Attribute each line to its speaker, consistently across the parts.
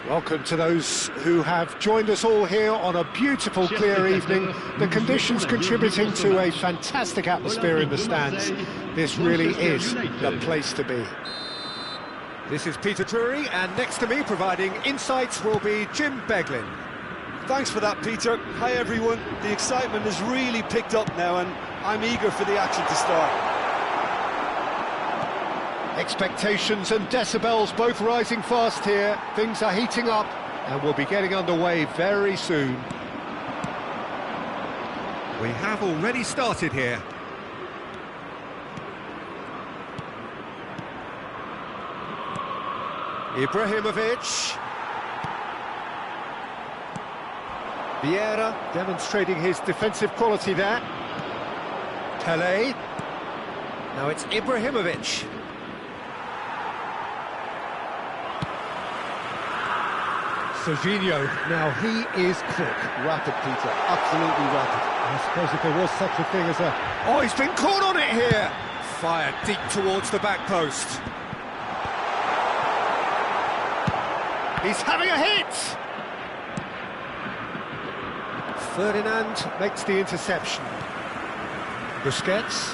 Speaker 1: Welcome to those who have joined us all here on a beautiful, clear evening. The conditions contributing to a fantastic atmosphere in the stands. This really is the place to be. This is Peter Drury, and next to me, providing insights, will be Jim Beglin.
Speaker 2: Thanks for that, Peter. Hi, everyone. The excitement has really picked up now, and I'm eager for the action to start.
Speaker 1: Expectations and decibels both rising fast here. Things are heating up and we'll be getting underway very soon. We have already started here. Ibrahimovic. Vieira demonstrating his defensive quality there. Pelé. Now it's Ibrahimovic. Serginho, now he is quick.
Speaker 2: Rapid, Peter, absolutely rapid.
Speaker 1: I suppose if there was such a thing as a... Oh, he's been caught on it here! Fired deep towards the back post. He's having a hit! Ferdinand makes the interception. Busquets.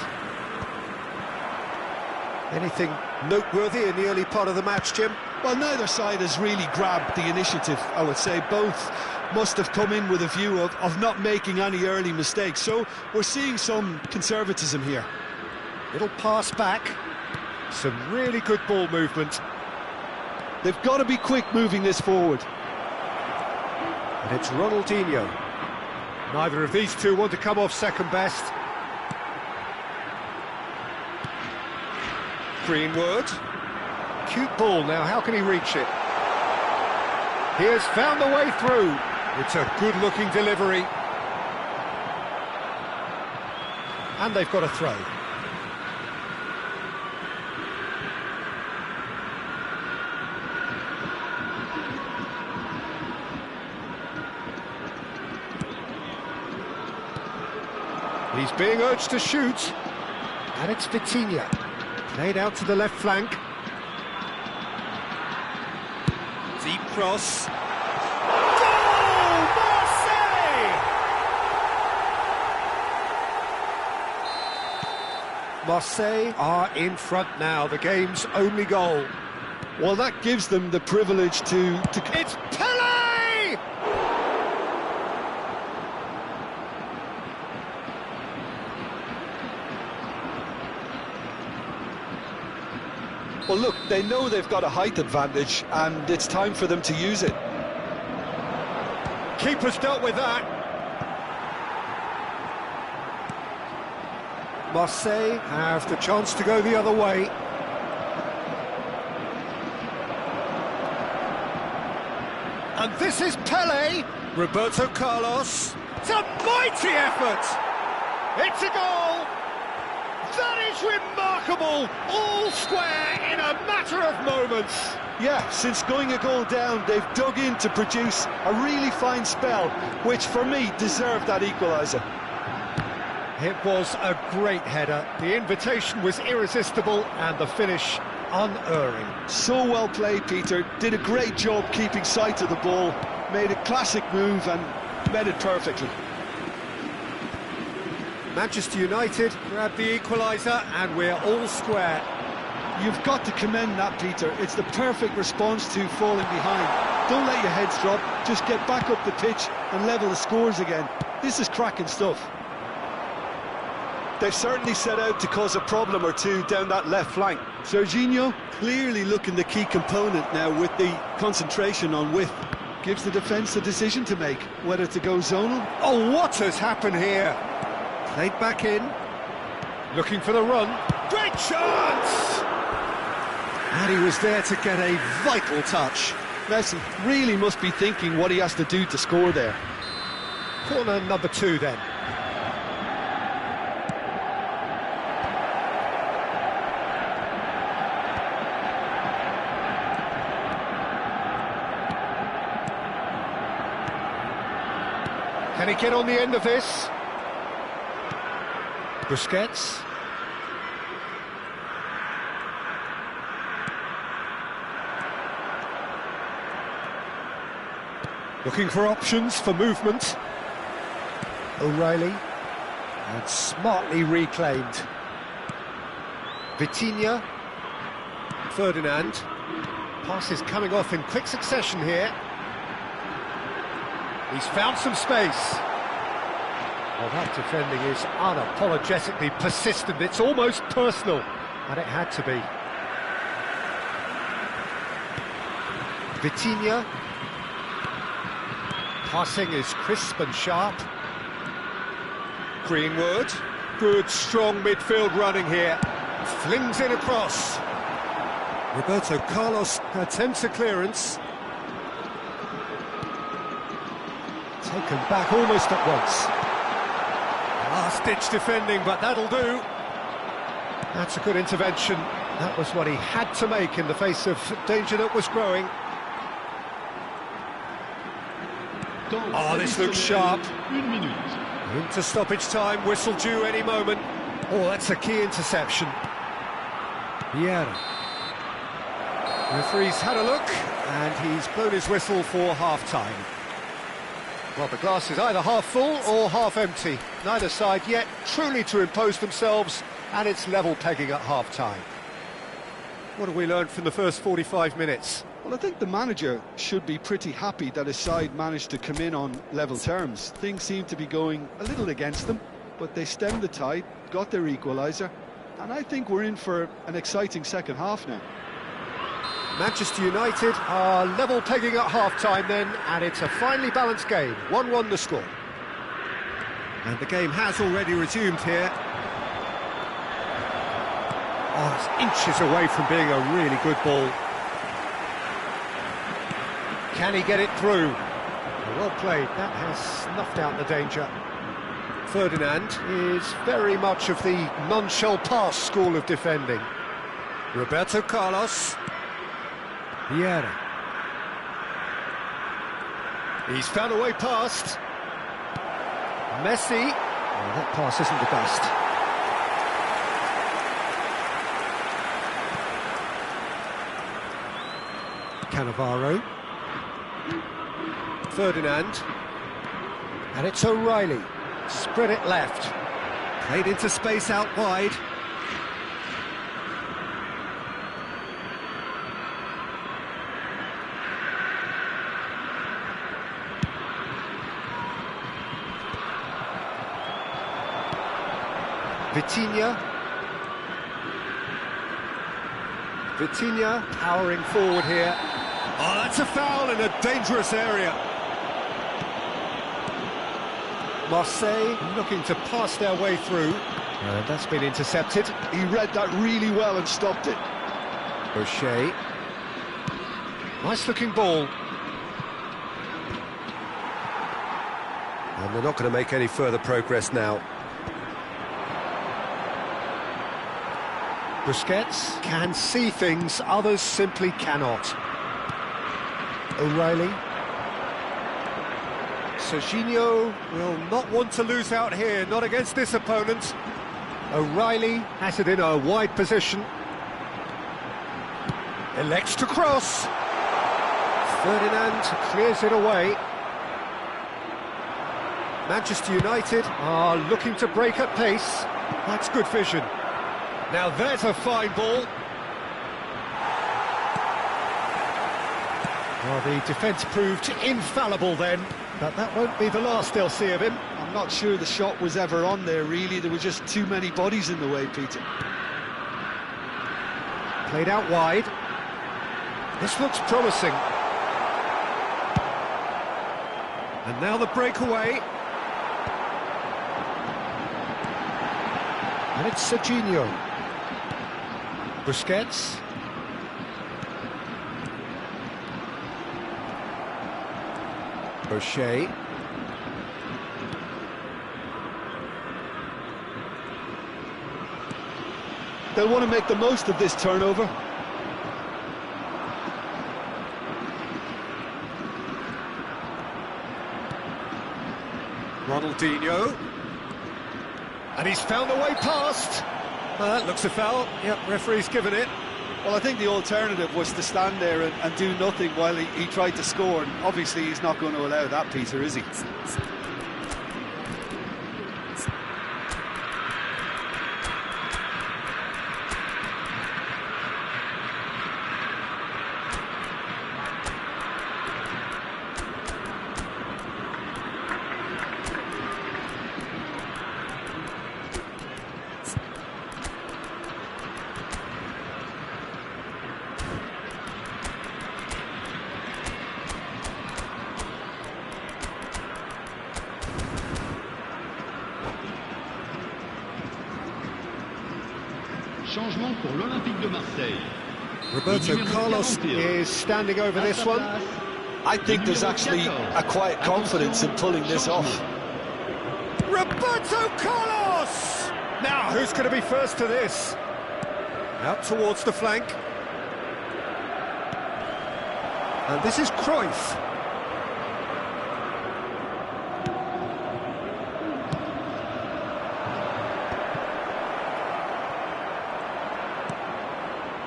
Speaker 1: Anything noteworthy in the early part of the match, Jim?
Speaker 2: Well, neither side has really grabbed the initiative, I would say. Both must have come in with a view of not making any early mistakes. So we're seeing some conservatism here.
Speaker 1: Little pass back. Some really good ball movement.
Speaker 2: They've got to be quick moving this forward.
Speaker 1: And it's Ronaldinho. Neither of these two want to come off second best. Greenwood. Cute ball now, how can he reach it? He has found the way through. It's a good-looking delivery. And they've got a throw. He's being urged to shoot. And it's Vitinha. Played out to the left flank. Deep cross. Goal! Marseille! Marseille are in front now, the game's only goal.
Speaker 2: Well, that gives them the privilege to...
Speaker 1: It's Pelé!
Speaker 2: Well, look, they know they've got a height advantage, and it's time for them to use it.
Speaker 1: Keeper's dealt with that. Marseille have the chance to go the other way. And this is Pelé. Roberto Carlos. It's a mighty effort. It's a goal. That is remarkable, all square in a matter of moments.
Speaker 2: Yeah, since going a goal down, they've dug in to produce a really fine spell, which for me deserved that equaliser.
Speaker 1: It was a great header, the invitation was irresistible and the finish unerring.
Speaker 2: So well played, Peter, did a great job keeping sight of the ball, made a classic move and met it perfectly.
Speaker 1: Manchester United grab the equaliser and we're all square.
Speaker 2: You've got to commend that, Peter. It's the perfect response to falling behind. Don't let your heads drop, just get back up the pitch and level the scores again. This is cracking stuff. They've certainly set out to cause a problem or two down that left flank. Serginho clearly looking the key component now with the concentration on width. Gives the defence a decision to make, whether to go zonal.
Speaker 1: Oh, what has happened here? Played back in, looking for the run. Great chance! And he was there to get a vital touch.
Speaker 2: Messi really must be thinking what he has to do to score there.
Speaker 1: Corner number 2 then. Can he get on the end of this? Busquets. Looking for options for movement. O'Reilly. And smartly reclaimed. Vitinha. Ferdinand. Passes coming off in quick succession here. He's found some space. Well, that defending is unapologetically persistent. It's almost personal, and it had to be. Vitinha. Passing is crisp and sharp. Greenwood. Good, strong midfield running here. Flings in across. Roberto Carlos attempts a clearance. Taken back almost at once. Last-ditch defending, but that'll do. That's a good intervention. That was what he had to make in the face of danger that was growing. Oh, this looks sharp. Into stoppage time, whistle due any moment. Oh, that's a key interception. Vieira. Referee's had a look, and he's blown his whistle for half-time. Well, the glass is either half full or half empty. Neither side yet truly to impose themselves, and it's level pegging at half-time. What have we learned from the first 45 minutes?
Speaker 2: Well, I think the manager should be pretty happy that his side managed to come in on level terms. Things seem to be going a little against them, but they stemmed the tide, got their equaliser, and I think we're in for an exciting second half now.
Speaker 1: Manchester United are level pegging at half-time then, and it's a finely balanced game. 1-1 the score. And the game has already resumed here. Oh, it's inches away from being a really good ball. Can he get it through? Well played, that has snuffed out the danger. Ferdinand is very much of the non-shell pass school of defending. Roberto Carlos. Vieira. He's found a way past. Messi. Oh, that pass isn't the best. Cannavaro. Ferdinand. And it's O'Reilly. Spread it left. Played into space out wide. Vitinha powering forward here. Oh, that's a foul in a dangerous area. Marseille looking to pass their way through. That's been intercepted.
Speaker 2: He read that really well and stopped it.
Speaker 1: O'Shea. Nice looking ball. And they're not going to make any further progress now. Busquets can see things others simply cannot. O'Reilly. Serginho will not want to lose out here, not against this opponent. O'Reilly has it in a wide position. Elects to cross. Ferdinand clears it away. Manchester United are looking to break at pace. That's good vision. Now there's a fine ball. Well, the defence proved infallible then, but that won't be the last they'll see of him.
Speaker 2: I'm not sure the shot was ever on there, really. There were just too many bodies in the way, Peter.
Speaker 1: Played out wide. This looks promising. And now the breakaway. And it's Serginho. Busquets. O'Shea.
Speaker 2: They'll want to make the most of this turnover.
Speaker 1: Ronaldinho. And he's found a way past. That looks a foul. Yep, referee's given it.
Speaker 2: Well, I think the alternative was to stand there and do nothing while he tried to score. And obviously, he's not going to allow that, Peter, is he?
Speaker 3: Changement pour l'Olympique de Marseille.
Speaker 1: Roberto Carlos is standing over this one.
Speaker 2: I think there's actually a quiet confidence in pulling this off.
Speaker 1: Roberto Carlos! Now, who's going to be first to this? Out towards the flank. And this is Cruyff.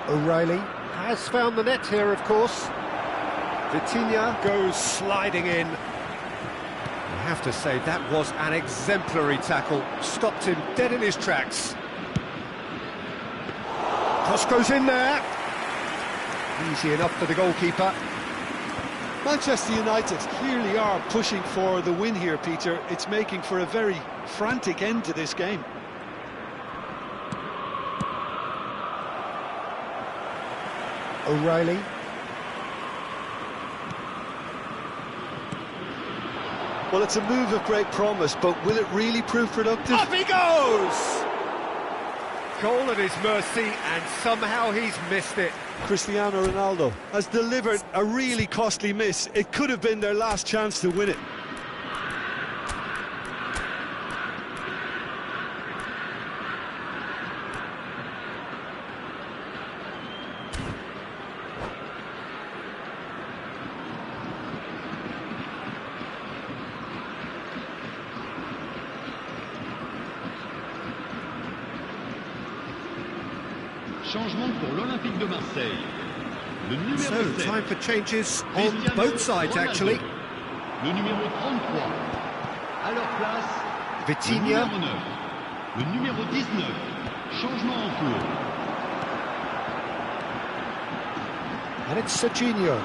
Speaker 1: O'Reilly has found the net here, of course. Vitinha goes sliding in. have to say, that was an exemplary tackle. Stopped him dead in his tracks. Cross goes in there. Easy enough for the goalkeeper.
Speaker 2: Manchester United clearly are pushing for the win here, Peter. It's making for a very frantic end to this game.
Speaker 1: O'Reilly.
Speaker 2: Well, it's a move of great promise, but will it really prove productive?
Speaker 1: Up he goes! Goal at his mercy, and somehow he's missed it.
Speaker 2: Cristiano Ronaldo has delivered a really costly miss. It could have been their last chance to win it.
Speaker 3: Changement pour l'Olympique de Marseille. Le numéro 7.
Speaker 1: Time for changes on both sides, actually.
Speaker 3: Le numéro 33. À leur place,
Speaker 1: Vitinha.
Speaker 3: le numéro 9. Le numéro 19. Changement en cours.
Speaker 1: And it's Serginho.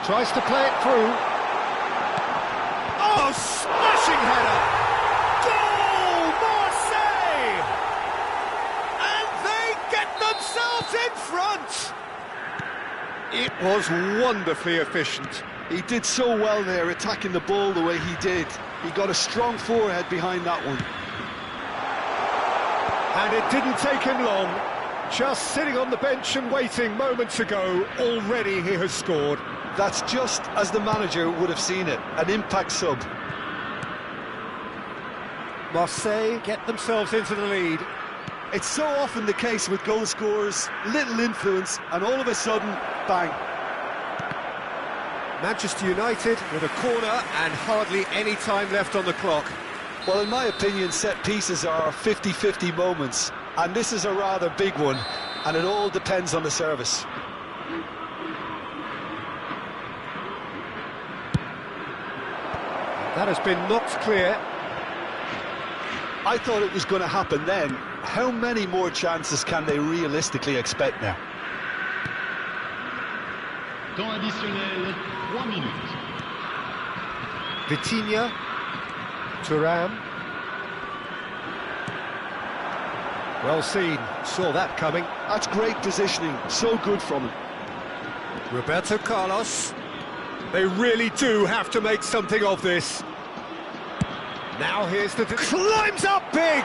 Speaker 1: Tries to play it through. Oh, smashing header! Goal, Marseille! And they get themselves in front! It was wonderfully efficient.
Speaker 2: He did so well there, attacking the ball the way he did. He got a strong forehead behind that one.
Speaker 1: And it didn't take him long. Just sitting on the bench and waiting moments ago, already he has scored.
Speaker 2: That's just as the manager would have seen it, an impact sub.
Speaker 1: Marseille get themselves into the lead.
Speaker 2: It's so often the case with goal scorers, little influence, and all of a sudden, bang.
Speaker 1: Manchester United with a corner and hardly any time left on the clock.
Speaker 2: Well, in my opinion, set pieces are 50-50 moments, and this is a rather big one, and it all depends on the service.
Speaker 1: That has been knocked clear.
Speaker 2: I thought it was going to happen then. How many more chances can they realistically expect now?
Speaker 3: Temps additionnel, 3 minutes.
Speaker 1: Vitinha. Thuram. Well seen, saw that coming.
Speaker 2: That's great positioning, so good from him.
Speaker 1: Roberto Carlos. They really do have to make something of this. Now here's the... climbs up big!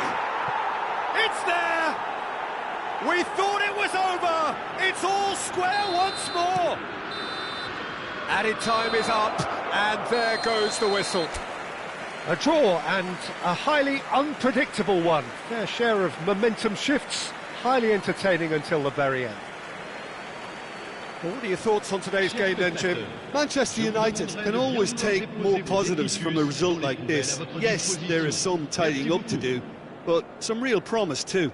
Speaker 1: It's there! We thought it was over! It's all square once more! Added time is up, and there goes the whistle. A draw, and a highly unpredictable one. Fair share of momentum shifts, highly entertaining until the very end. Well, what are your thoughts on today's game then, Jim?
Speaker 2: Manchester United can always take more positives from a result like this. Yes, there is some tidying up to do, but some real promise too.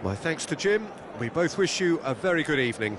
Speaker 1: My thanks to Jim. We both wish you a very good evening.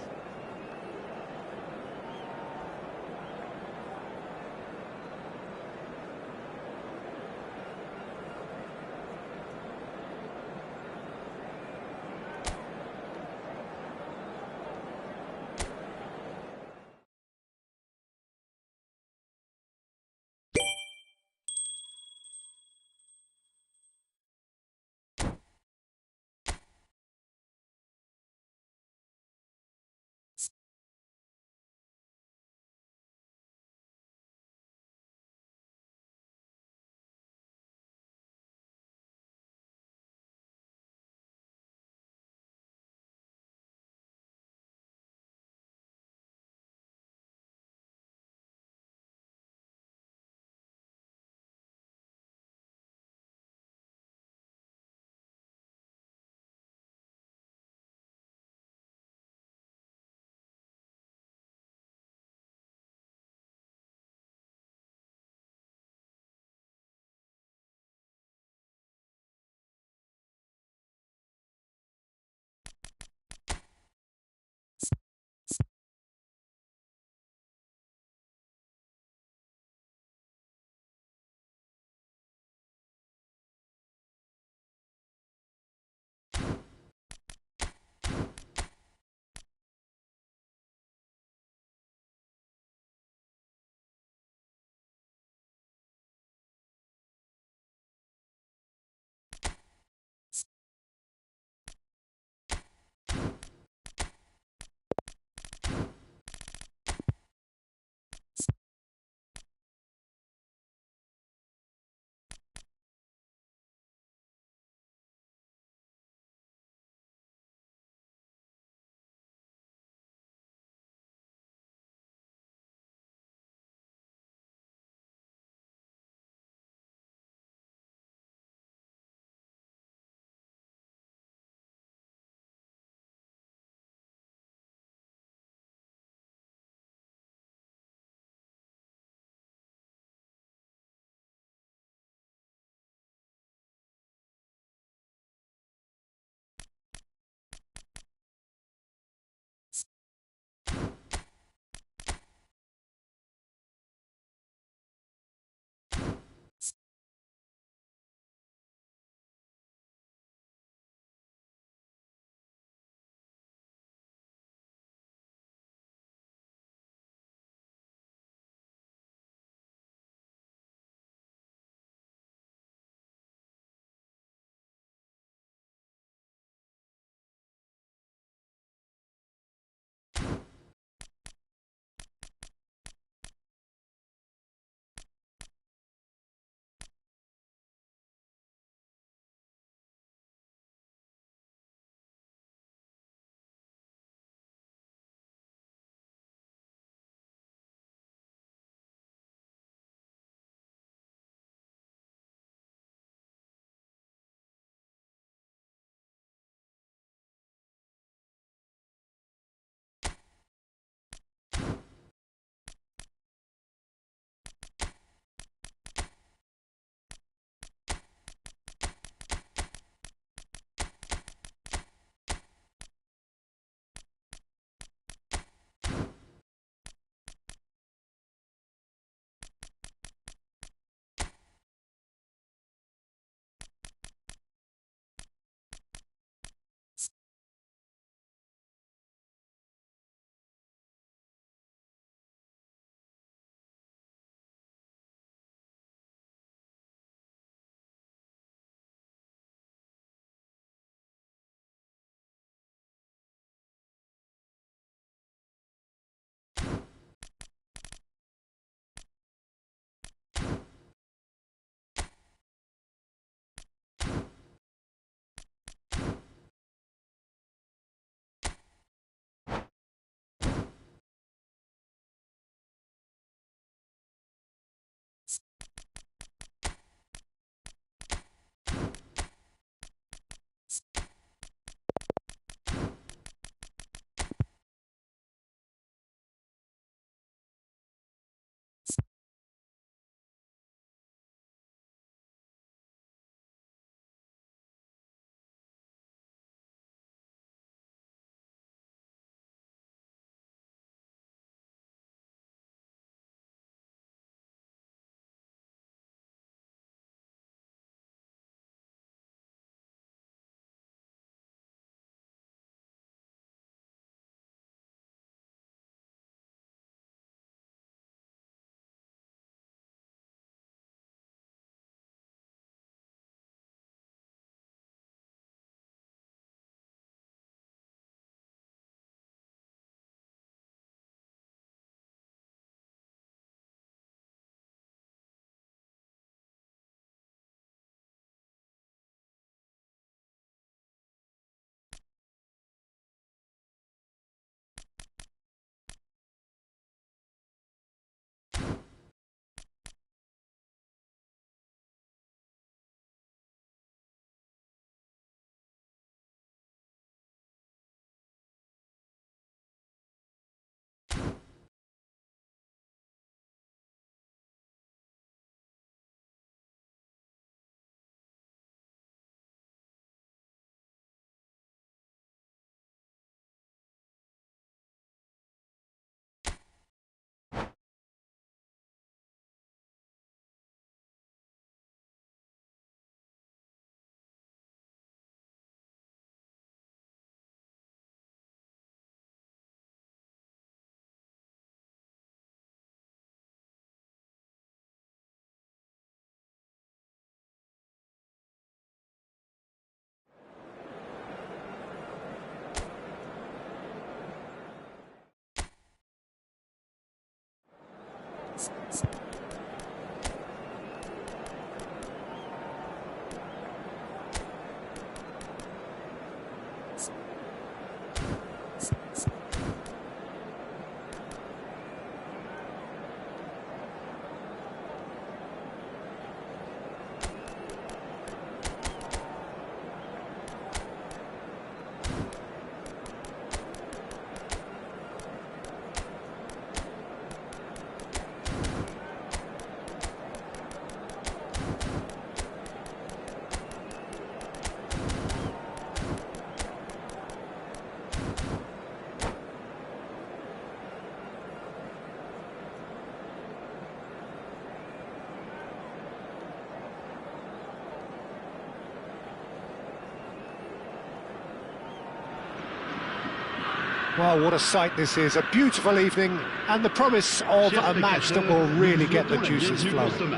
Speaker 1: Well, what a sight this is, a beautiful evening, and the promise of a match that will really get the juices flowing.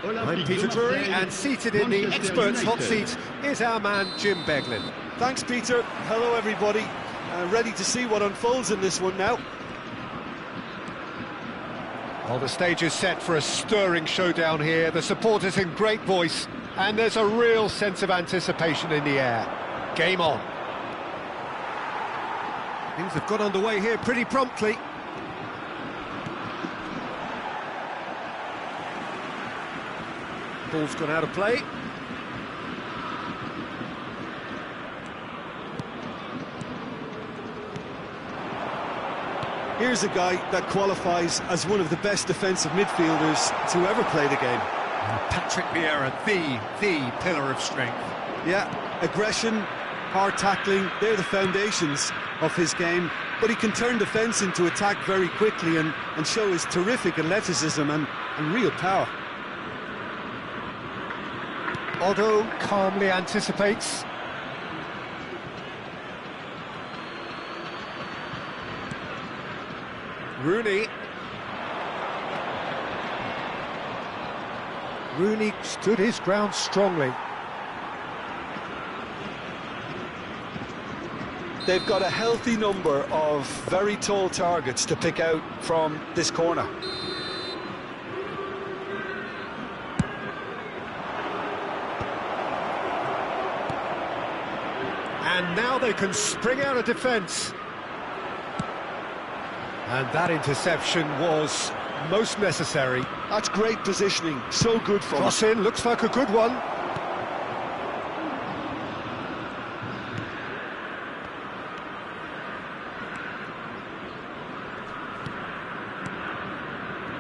Speaker 1: I'm Peter Drury, and seated in the experts' hot seat is our man Jim Beglin.
Speaker 2: Thanks, Peter. Hello, everybody. Ready to see what unfolds in this one now.
Speaker 1: Well, the stage is set for a stirring showdown here. The supporters in great voice, and there's a real sense of anticipation in the air. Game on. Things have got underway here pretty promptly. Ball's gone out of play.
Speaker 2: Here's a guy that qualifies as one of the best defensive midfielders to ever play the game.
Speaker 1: Patrick Vieira, the pillar of strength.
Speaker 2: Yeah, aggression, hard tackling, they're the foundations of his game, but he can turn defence into attack very quickly and show his terrific athleticism and real power.
Speaker 1: Otto calmly anticipates. Rooney stood his ground strongly.
Speaker 2: They've got a healthy number of very tall targets to pick out from this corner.
Speaker 1: And now they can spring out of defence. And that interception was most necessary.
Speaker 2: That's great positioning, so good for
Speaker 1: Cross in, looks like a good one.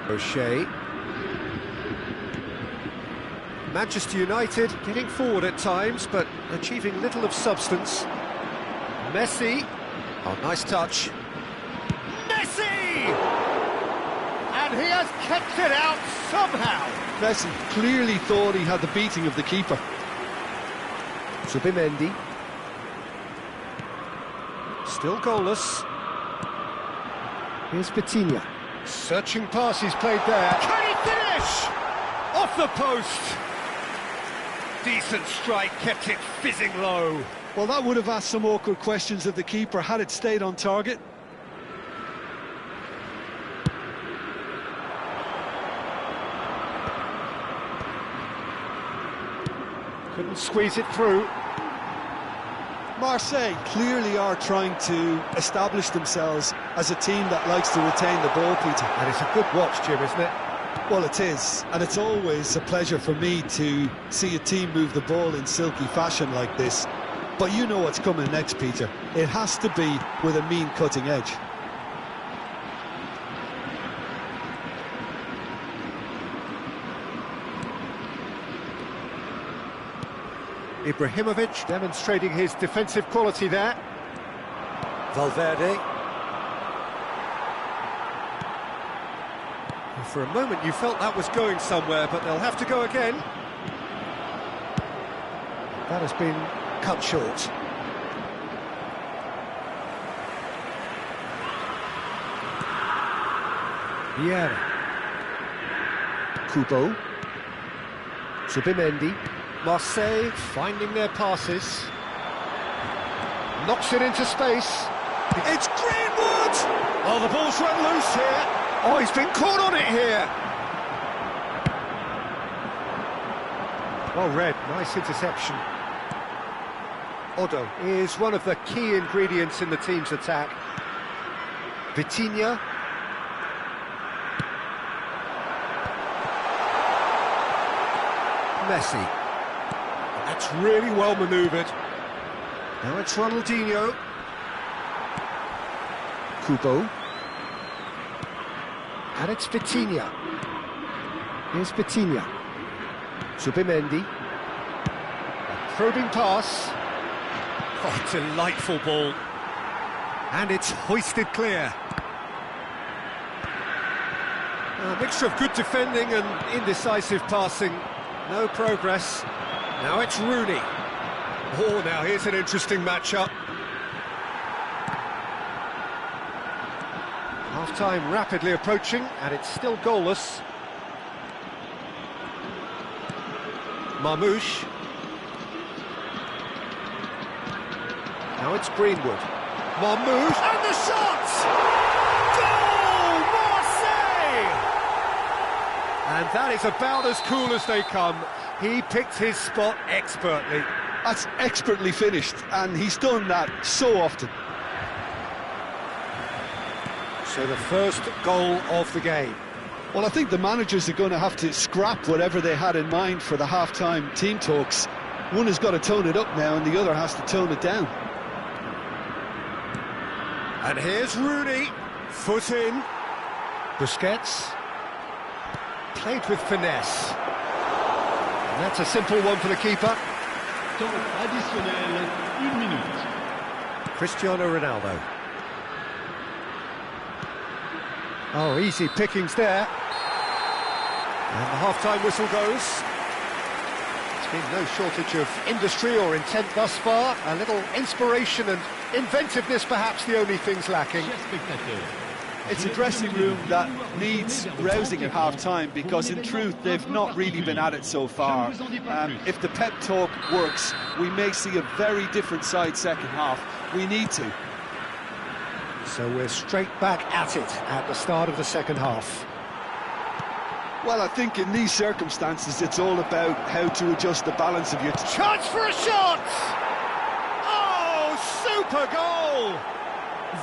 Speaker 1: O'Shea. Manchester United getting forward at times, but achieving little of substance. Messi. Oh, nice touch. Messi! And he has kept it out somehow.
Speaker 2: Messi clearly thought he had the beating of the keeper.
Speaker 1: Zubimendi. Still goalless. Here's Vitinha. Searching pass he's played there. Can he finish? Off the post. Decent strike, kept it fizzing low.
Speaker 2: Well, that would have asked some awkward questions of the keeper had it stayed on target.
Speaker 1: Couldn't squeeze it through.
Speaker 2: Marseille clearly are trying to establish themselves as a team that likes to retain the ball, Peter.
Speaker 1: And it's a good watch, Jim, isn't it?
Speaker 2: Well, it is, and it's always a pleasure for me to see a team move the ball in silky fashion like this. But you know what's coming next, Peter. It has to be with a mean cutting edge.
Speaker 1: Ibrahimovic demonstrating his defensive quality there. Valverde. For a moment you felt that was going somewhere, but they'll have to go again. That has been cut short. Vieira. Kubo. Zubimendi. Marseille finding their passes. Knocks it into space. It's Greenwood! Oh, the ball's run loose here. Oh, he's been caught on it here. Well read, nice interception. Otto is one of the key ingredients in the team's attack. Vitinha. Messi. That's really well manoeuvred. Now it's Ronaldinho. Kubo. And it's Vitinha. Here's Vitinha. Zubimendi. A probing pass. Oh, delightful ball. And it's hoisted clear. A mixture of good defending and indecisive passing. No progress. Now it's Rooney. Oh, now here's an interesting matchup. Half-time rapidly approaching, and it's still goalless. Marmouche. Now it's Greenwood. Marmouche, and the shot! Goal! Marseille! And that is about as cool as they come. He picked his spot expertly.
Speaker 2: That's expertly finished, and he's done that so often.
Speaker 1: So the first goal of the game.
Speaker 2: Well, I think the managers are going to have to scrap whatever they had in mind for the half-time team talks. One has got to tone it up now, and the other has to tone it down.
Speaker 1: And here's Rooney, foot in. Busquets, played with finesse. And that's a simple one for the keeper.
Speaker 3: Temps additionnel, 1 minute.
Speaker 1: Cristiano Ronaldo. Oh, easy pickings there. And the half-time whistle goes. There's been no shortage of industry or intent thus far. A little inspiration and inventiveness, perhaps the only things lacking.
Speaker 2: It's a dressing room that needs rousing at half-time because, in truth, they've not really been at it so far. If the pep talk works, we may see a very different side second half. We need to.
Speaker 1: So we're straight back at it at the start of the second half.
Speaker 2: Well, I think in these circumstances, it's all about how to adjust the balance of your...
Speaker 1: Chance for a shot! Oh, super goal!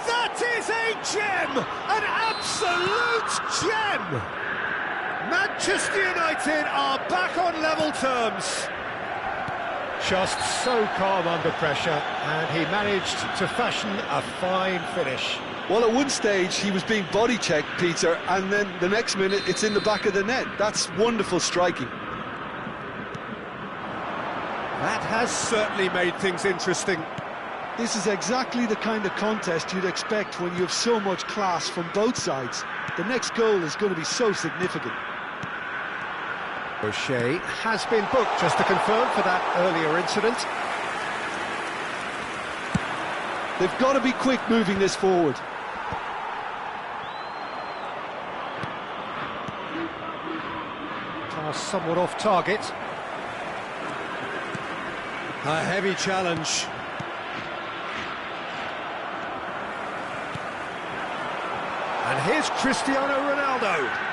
Speaker 1: That is a gem! An absolute gem! Manchester United are back on level terms. Just so calm under pressure, and he managed to fashion a fine finish.
Speaker 2: Well, at one stage, he was being body-checked, Peter, and then the next minute, it's in the back of the net. That's wonderful striking.
Speaker 1: That has certainly made things interesting.
Speaker 2: This is exactly the kind of contest you'd expect when you have so much class from both sides. The next goal is going to be so significant.
Speaker 1: O'Shea has been booked, just to confirm, for that earlier incident.
Speaker 2: They've got to be quick moving this forward.
Speaker 1: Pass somewhat off target. A heavy challenge. And here's Cristiano Ronaldo.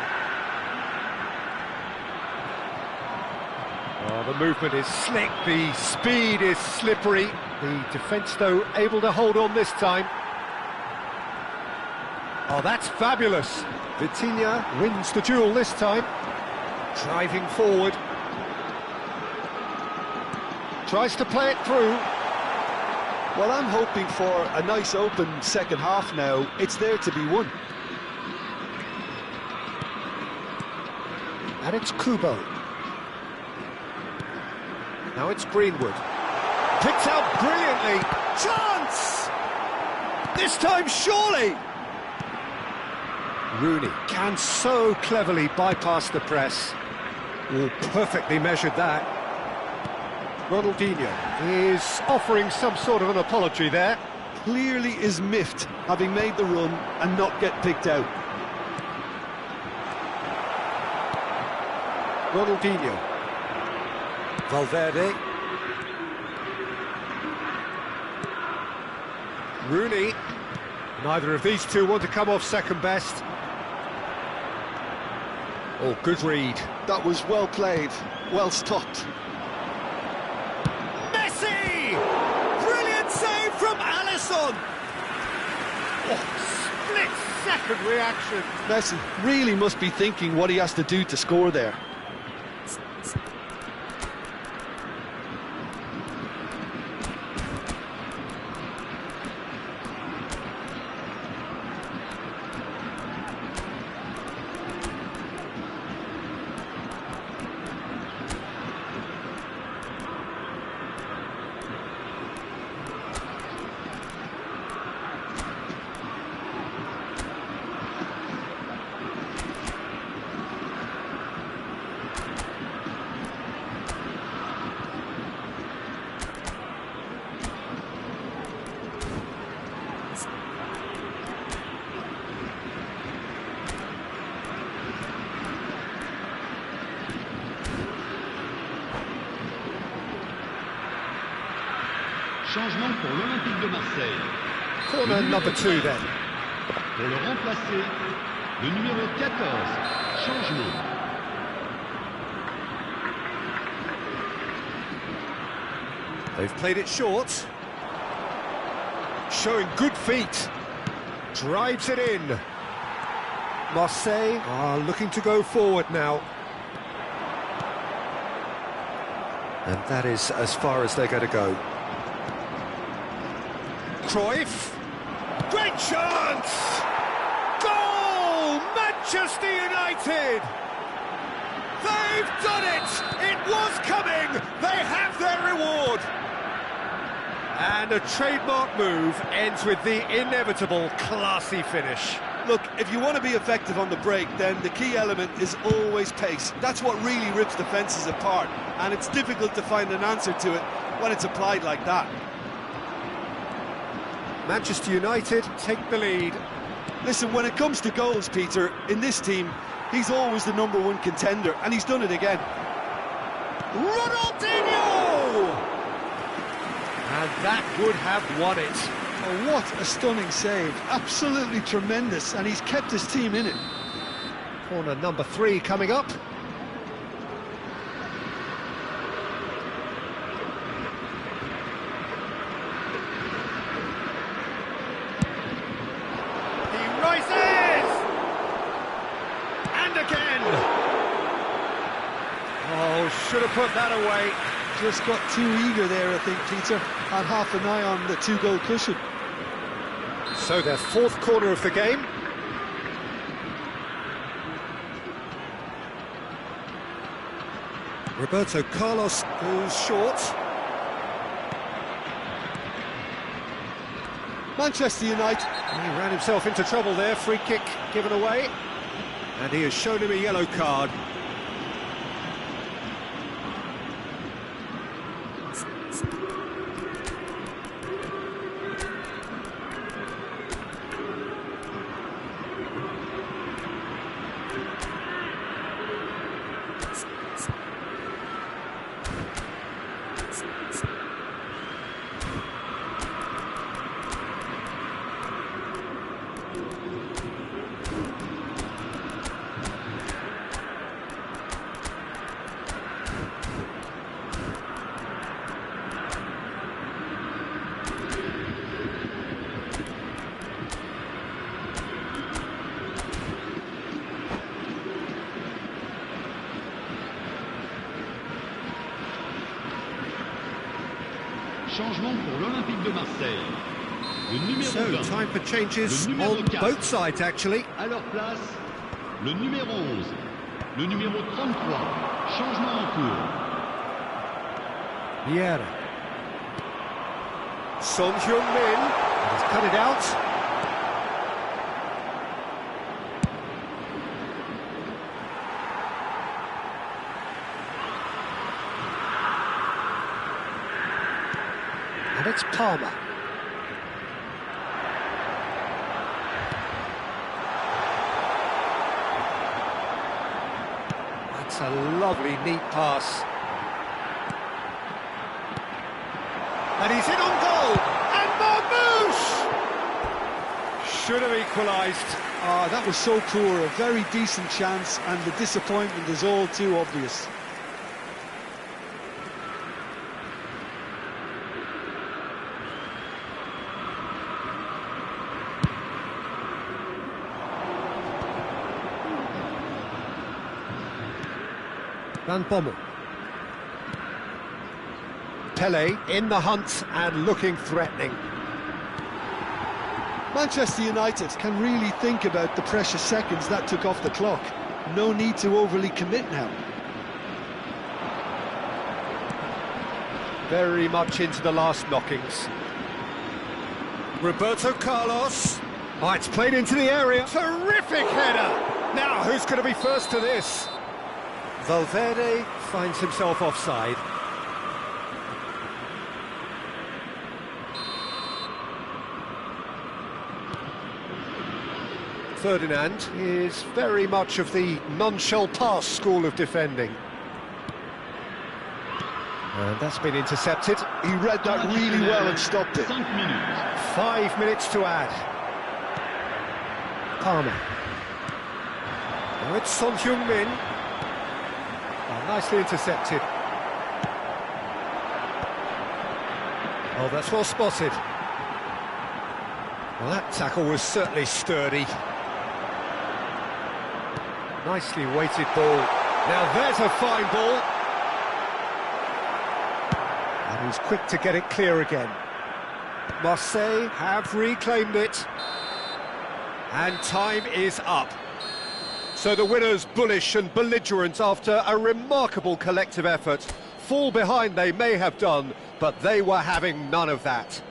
Speaker 1: Oh, the movement is slick, the speed is slippery. The defence, though, able to hold on this time. Oh, that's fabulous. Vitinha wins the duel this time. Driving forward. Tries to play it through.
Speaker 2: Well, I'm hoping for a nice open second half now. It's there to be won.
Speaker 1: And it's Kubo. Now it's Greenwood. Picked out brilliantly. Chance! This time, surely! Rooney can so cleverly bypass the press. Oh, perfectly measured that. Ronaldinho is offering some sort of an apology there.
Speaker 2: Clearly is miffed, having made the run and not get picked out.
Speaker 1: Ronaldinho. Valverde. Rooney. Neither of these two want to come off second best. Oh, good read.
Speaker 2: That was well played, well stopped.
Speaker 1: Messi! Brilliant save from Alisson! Oh, split-second reaction.
Speaker 2: Messi really must be thinking what he has to do to score there.
Speaker 3: Changement pour l'Olympique de Marseille.
Speaker 1: Corner number 2 then.
Speaker 3: Pour le remplacer, le numéro 14. Changement.
Speaker 1: They've played it short. Showing good feet. Drives it in. Marseille are looking to go forward now. And that is as far as they're going to go. Cruyff. Great chance! Goal! Manchester United! They've done it! It was coming! They have their reward! And a trademark move ends with the inevitable classy finish.
Speaker 2: Look, if you want to be effective on the break, then the key element is always pace. That's what really rips defences apart, and it's difficult to find an answer to it when it's applied like that.
Speaker 1: Manchester United take the lead.
Speaker 2: Listen, when it comes to goals, Peter, in this team, he's always the #1 contender, and he's done it again.
Speaker 1: Ronaldinho! And that would have won it.
Speaker 2: Oh, what a stunning save. Absolutely tremendous, and he's kept his team in it.
Speaker 1: Corner number 3 coming up. He rises! And again! Oh, should have put that away.
Speaker 2: Just got too eager there, I think, Peter. Had half an eye on the 2-goal cushion.
Speaker 1: So their 4th corner of the game. Roberto Carlos goes short.
Speaker 2: Manchester United.
Speaker 1: He ran himself into trouble there, free kick given away. And he has shown him a yellow card.
Speaker 3: Changement pour l'Olympique de Marseille. Le numéro 20.
Speaker 1: So, time for changes on
Speaker 3: 4.
Speaker 1: both sides, actually.
Speaker 3: À leur place, le numéro 11. Le numéro 33. Changement en cours.
Speaker 1: Vieira. Son Heung-min has cut it out. And it's Palmer. That's a lovely, neat pass. And he's in on goal! And Marmouche! Should have equalised.
Speaker 2: Ah, that was so poor. A very decent chance, and the disappointment is all too obvious.
Speaker 1: Van Bommel. Pele in the hunt and looking threatening.
Speaker 2: Manchester United can really think about the precious seconds that took off the clock. No need to overly commit now.
Speaker 1: Very much into the last knockings. Roberto Carlos. Oh, it's played into the area. Terrific header! Now, who's going to be first to this? Valverde finds himself offside. Ferdinand is very much of the non-shall pass school of defending. And that's been intercepted.
Speaker 2: He read that really well and stopped it.
Speaker 3: 5 minutes.
Speaker 1: 5 minutes to add. Palmer. Now it's Son Heung-min. Oh, nicely intercepted. Oh, that's well spotted. Well, that tackle was certainly sturdy. Nicely weighted ball. Now there's a fine ball. And he's quick to get it clear again. Marseille have reclaimed it. And time is up. So the winners bullish and belligerent after a remarkable collective effort. Fall behind they may have done, but they were having none of that.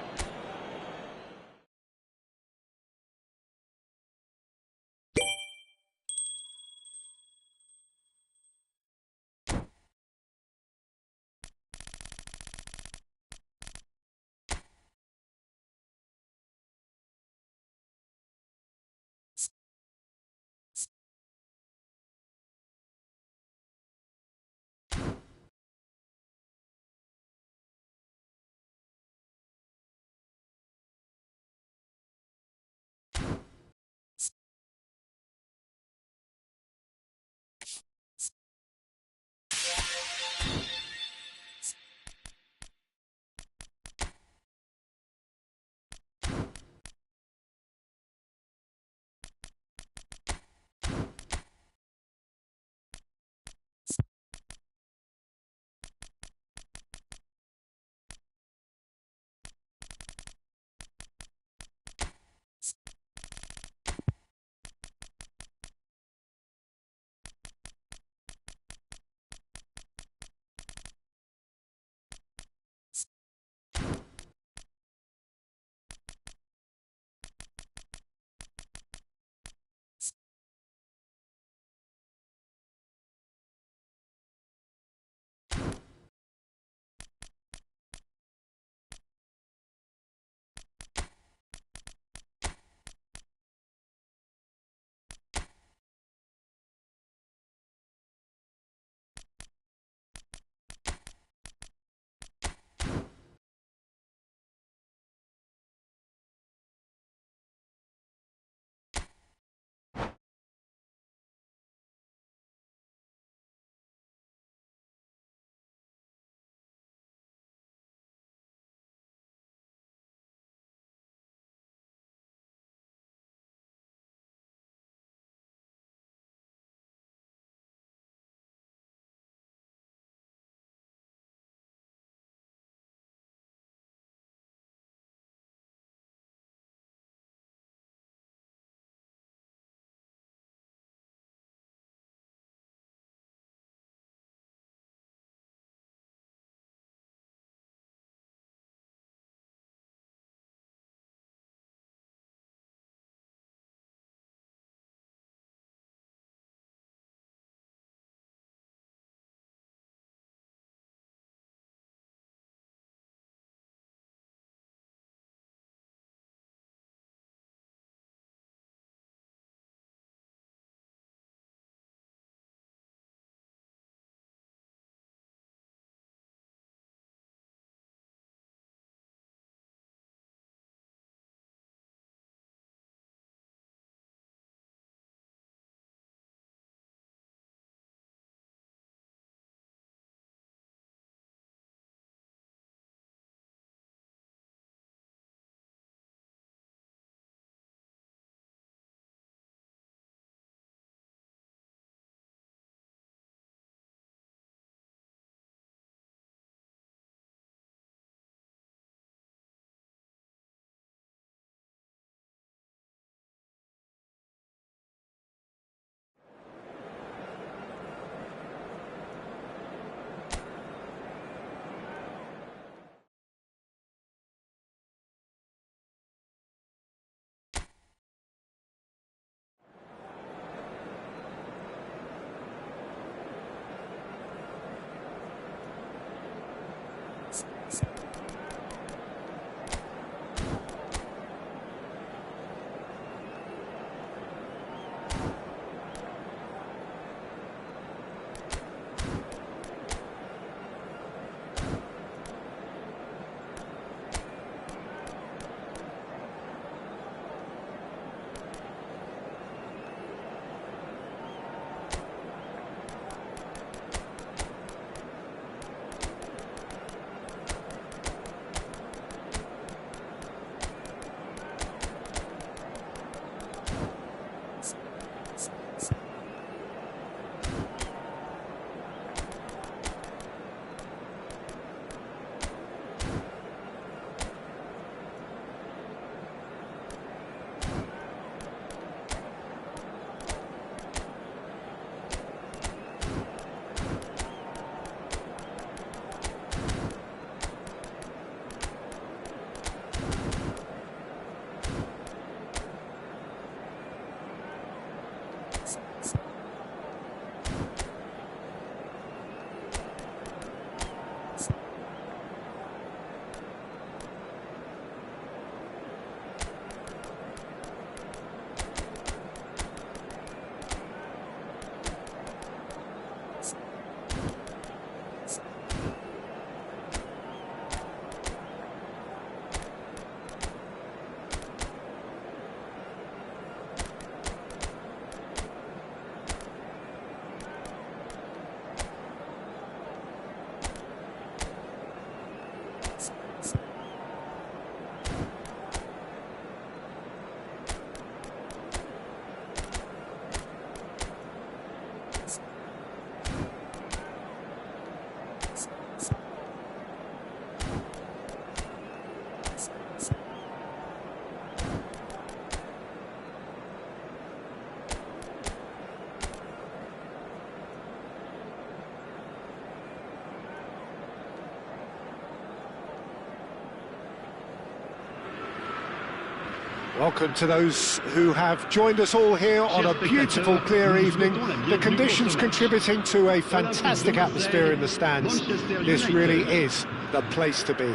Speaker 1: Welcome to those who have joined us all here on a beautiful, clear evening. The conditions contributing to a fantastic atmosphere in the stands. This really is the place to be.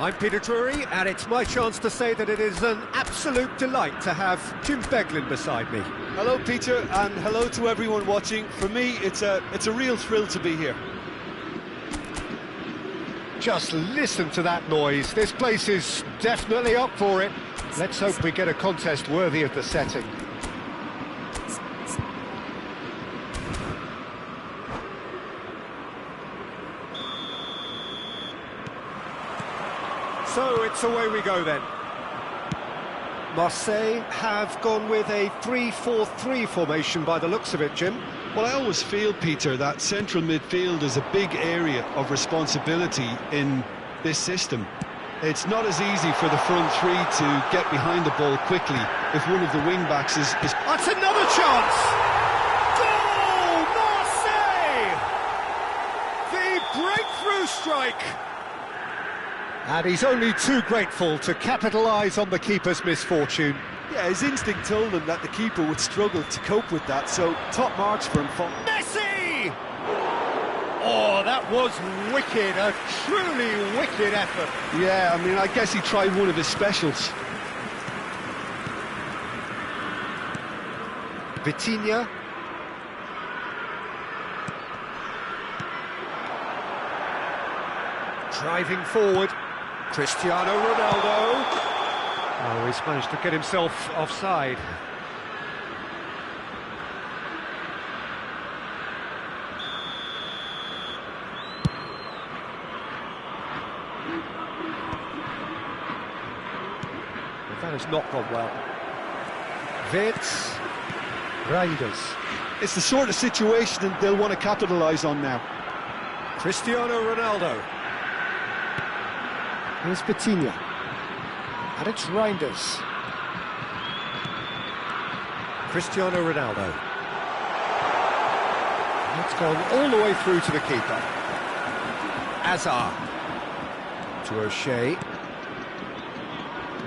Speaker 4: I'm Peter Drury, and it's my chance to say that it is an absolute delight to have Jim Beglin beside me.
Speaker 2: Hello, Peter, and hello to everyone watching. For me, it's a real thrill to be here.
Speaker 1: Just listen to that noise. This place is definitely up for it. Let's hope we get a contest worthy of the setting.
Speaker 4: So it's away we go then. Marseille have gone with a 3-4-3 formation by the looks of it, Jim.
Speaker 2: Well, I always feel, Peter, that central midfield is a big area of responsibility in this system. It's not as easy for the front three to get behind the ball quickly if one of the wing-backs is...
Speaker 4: That's another chance! Goal! Marseille! The breakthrough strike!
Speaker 1: And he's only too grateful to capitalise on the keeper's misfortune.
Speaker 2: Yeah, his instinct told him that the keeper would struggle to cope with that, so top marks for him.
Speaker 4: Messi! Oh, that was wicked, a truly wicked effort.
Speaker 2: Yeah, I mean, I guess he tried one of his specials.
Speaker 1: Vitinha.
Speaker 4: Driving forward, Cristiano Ronaldo.
Speaker 1: Oh, he's managed to get himself offside. Well, that has not gone well. Wirtz, Reinders.
Speaker 2: It's the sort of situation that they'll want to capitalise on now.
Speaker 4: Cristiano Ronaldo.
Speaker 1: Here's Vitinha. And it's Reinders.
Speaker 4: Cristiano Ronaldo.
Speaker 1: It's gone all the way through to the keeper.
Speaker 4: Hazard. To O'Shea.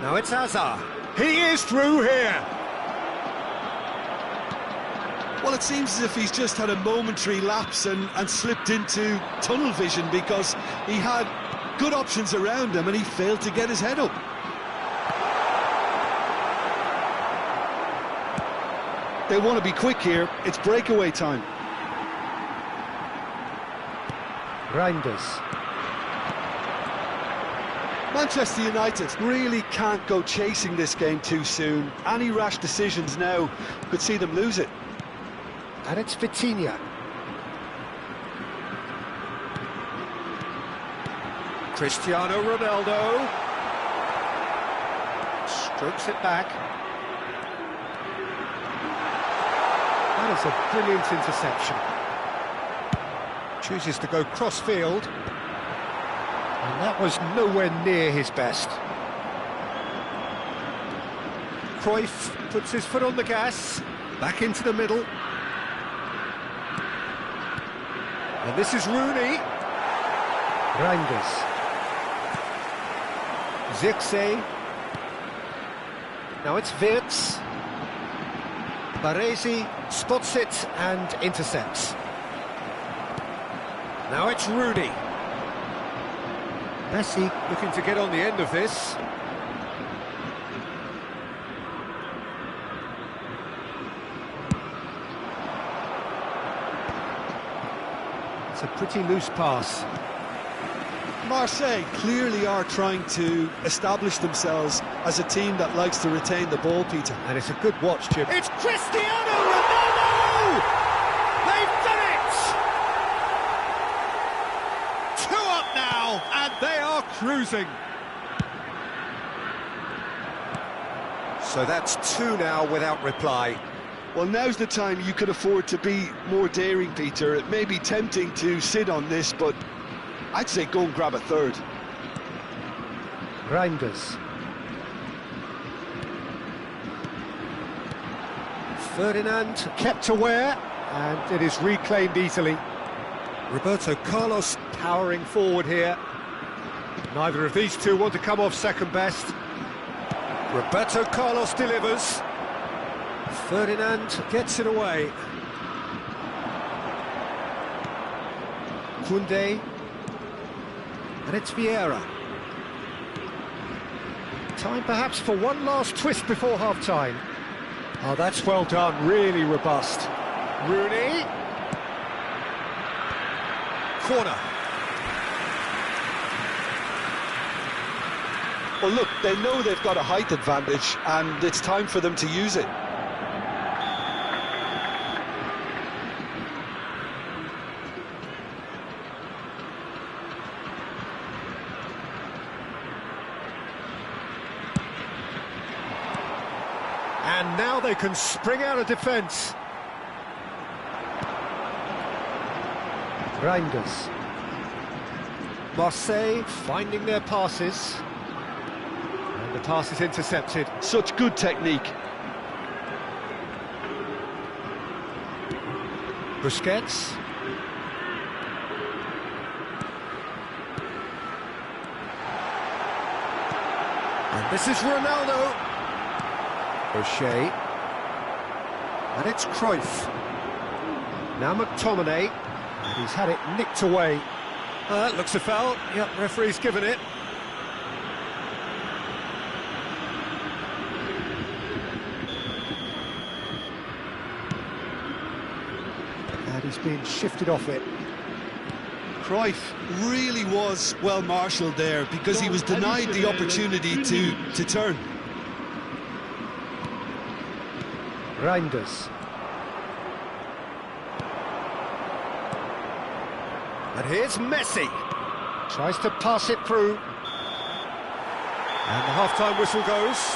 Speaker 4: Now it's Hazard.
Speaker 1: He is through here.
Speaker 2: Well, it seems as if he's just had a momentary lapse and slipped into tunnel vision, because he had good options around him and he failed to get his head up. They want to be quick here. It's breakaway time.
Speaker 1: Reinders.
Speaker 2: Manchester United really can't go chasing this game too soon. Any rash decisions now could see them lose it.
Speaker 1: And it's Vitinha.
Speaker 4: Cristiano Ronaldo.
Speaker 1: Strokes it back. That is a brilliant interception. Chooses to go cross-field. And that was nowhere near his best.
Speaker 4: Cruyff puts his foot on the gas. Back into the middle. And this is Rooney.
Speaker 1: Reinders.
Speaker 4: Zirkzee. Now it's Wirtz. Baresi spots it and intercepts. Now it's Rooney. Messi looking to get on the end of this. It's a pretty loose pass.
Speaker 2: Marseille clearly are trying to establish themselves as a team that likes to retain the ball, Peter.
Speaker 4: And it's a good watch, Jim. It's Cristiano Ronaldo! They've done it! 2 up now, and they are cruising. So that's 2 now without reply.
Speaker 2: Well, now's the time you could afford to be more daring, Peter. It may be tempting to sit on this, but I'd say go and grab a third.
Speaker 1: Reinders.
Speaker 4: Ferdinand
Speaker 1: Kept aware, and it is reclaimed easily.
Speaker 4: Roberto Carlos powering forward here.
Speaker 1: Neither of these two want to come off second best.
Speaker 4: Roberto Carlos delivers. Ferdinand gets it away. Koundé. And it's Vieira. Time perhaps for one last twist before half-time. Oh, that's well done, really robust. Rooney. Corner.
Speaker 2: Well, look, they know they've got a height advantage, and it's time for them to use it.
Speaker 4: And now they can spring out of defence. Reinders. Marseille finding their passes. And the pass is intercepted.
Speaker 2: Such good technique.
Speaker 4: Busquets. And this is Ronaldo. O'Shea. And it's Cruyff. Now McTominay. And he's had it nicked away. That looks a foul. Yep, referee's given it. And he's been shifted off it.
Speaker 2: Cruyff really was well marshalled there because he was denied the opportunity to turn.
Speaker 4: Reinders. And here's Messi. Tries to pass it through. And the half-time whistle goes.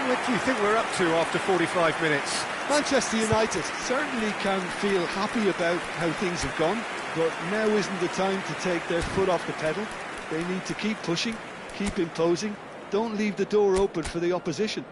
Speaker 4: What do you think we're up to after 45 minutes?
Speaker 2: Manchester United certainly can feel happy about how things have gone, but now isn't the time to take their foot off the pedal. They need to keep pushing, keep imposing, don't leave the door open for the opposition.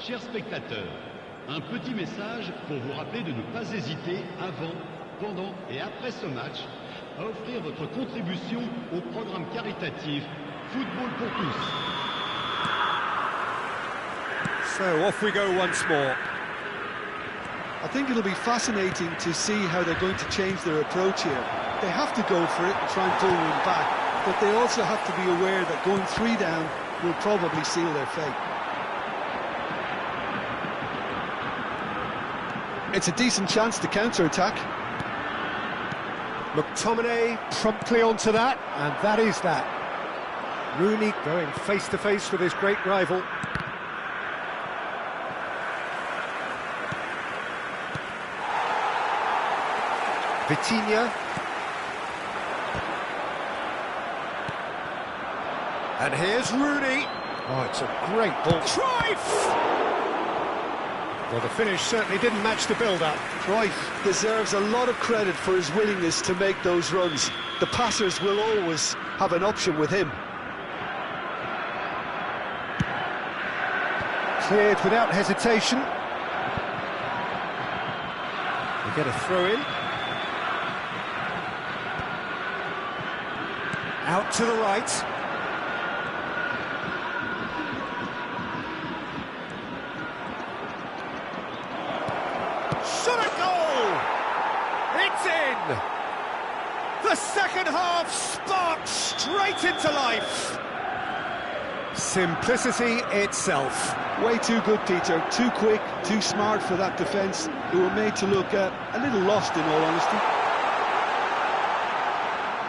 Speaker 3: Chers spectateurs, un petit message pour vous rappeler de ne pas hésiter avant, pendant et après ce match à offrir votre contribution au programme caritatif Football pour tous.
Speaker 4: So off we go once more.
Speaker 2: I think it'll be fascinating to see how they're going to change their approach here. They have to go for it and try and pull one back, but they also have to be aware that going 3 down will probably seal their fate. It's a decent chance to counter-attack.
Speaker 4: McTominay promptly onto that, and that is that. Rooney going face-to-face with his great rival. Vitinha. And here's Rooney. Oh, it's a great ball. Cruyff! Well, the finish certainly didn't match the build-up.
Speaker 2: Cruyff deserves a lot of credit for his willingness to make those runs. The passers will always have an option with him.
Speaker 4: Cleared without hesitation. We get a throw-in. Out to the right. Shot a goal! It's in! The second half sparked straight into life. Simplicity itself.
Speaker 2: Way too good, Peter. Too quick, too smart for that defence, who were made to look a little lost, in all honesty.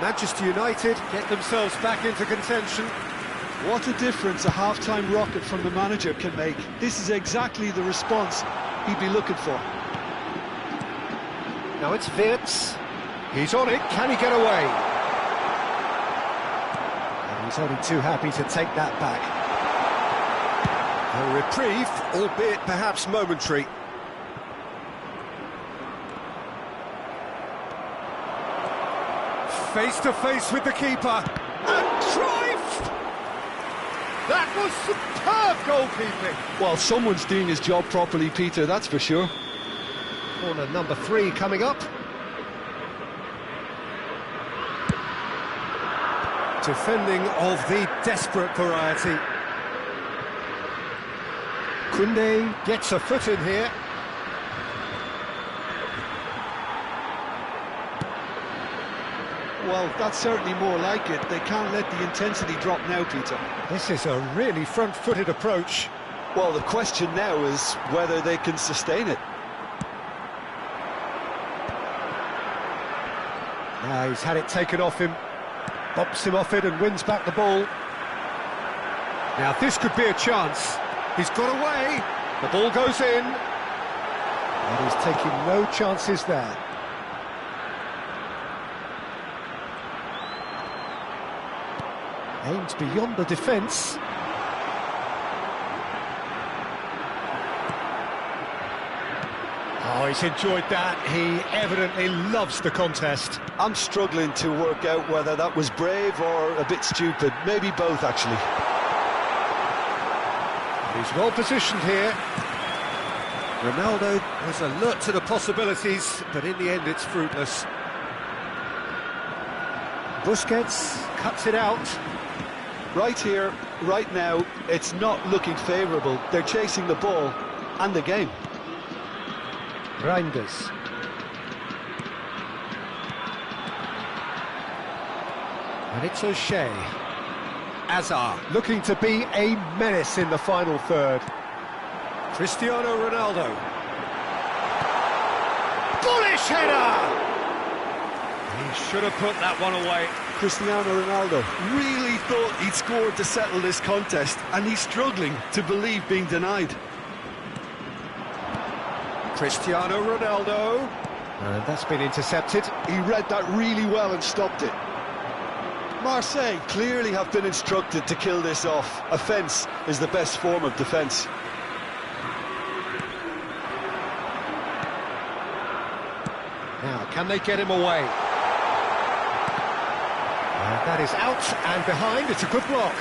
Speaker 4: Manchester United get themselves back into contention.
Speaker 2: What a difference a half-time rocket from the manager can make. This is exactly the response he'd be looking for.
Speaker 4: Now it's Wirtz. He's on it. Can he get away? And
Speaker 1: He's only too happy to take that back.
Speaker 4: A reprieve, albeit perhaps momentary. Face to face with the keeper. And Cruyff! That was superb goalkeeping.
Speaker 2: Well, someone's doing his job properly, Peter, that's for sure.
Speaker 1: Corner number 3 coming up.
Speaker 4: Defending of the desperate variety.
Speaker 1: Koundé gets a foot in here.
Speaker 2: Well, that's certainly more like it. They can't let the intensity drop now, Peter.
Speaker 1: This is a really front-footed approach.
Speaker 2: Well, the question now is whether they can sustain it.
Speaker 1: Now he's had it taken off him. Bumps him off it and wins back the ball. Now this could be a chance. He's got away. The ball goes in. And he's taking no chances there. Aims beyond the defence. Oh, he's enjoyed that. He evidently loves the contest.
Speaker 2: I'm struggling to work out whether that was brave or a bit stupid. Maybe both, actually.
Speaker 1: He's well positioned here.
Speaker 4: Ronaldo was alert to the possibilities, but in the end it's fruitless.
Speaker 1: Busquets cuts it out.
Speaker 2: Right here, right now, it's not looking favourable. They're chasing the ball and the game.
Speaker 1: Reinders. And it's O'Shea.
Speaker 4: Azar.
Speaker 1: Looking to be a menace in the final third.
Speaker 4: Cristiano Ronaldo.
Speaker 1: Bullish header!
Speaker 4: He should have put that one away.
Speaker 2: Cristiano Ronaldo really thought he'd scored to settle this contest, and he's struggling to believe being denied.
Speaker 4: Cristiano Ronaldo.
Speaker 1: And that's been intercepted.
Speaker 2: He read that really well and stopped it. Marseille clearly have been instructed to kill this off. Offence is the best form of defence.
Speaker 1: Now, can they get him away? And that is out and behind. It's a good block.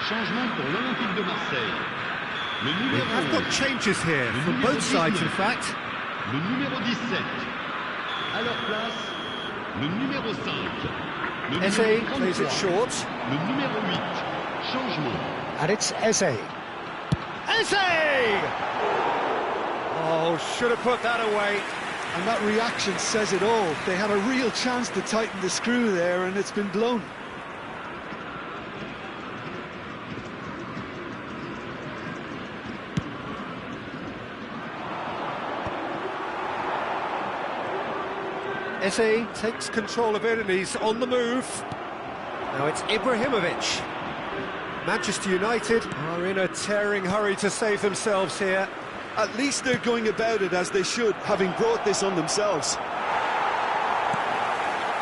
Speaker 3: Changement pour l'Olympique de Marseille. Le
Speaker 4: We
Speaker 3: numéro
Speaker 4: have got changes here
Speaker 3: Le
Speaker 4: from
Speaker 3: numéro
Speaker 4: both sides, in
Speaker 3: 19.
Speaker 4: fact.
Speaker 3: Le numéro 17. À leur place, le numéro 5. Le
Speaker 4: Eze
Speaker 3: numéro
Speaker 4: plays it
Speaker 3: 33.
Speaker 4: short.
Speaker 3: Le numéro 8. Changement.
Speaker 1: And it's Eze.
Speaker 4: Eze! Oh, should have put that away.
Speaker 2: And that reaction says it all. They had a real chance to tighten the screw there, and it's been blown.
Speaker 4: Eze takes control of it and he's on the move. Now it's Ibrahimovic. Manchester United are in a tearing hurry to save themselves here.
Speaker 2: At least they're going about it as they should, having brought this on themselves.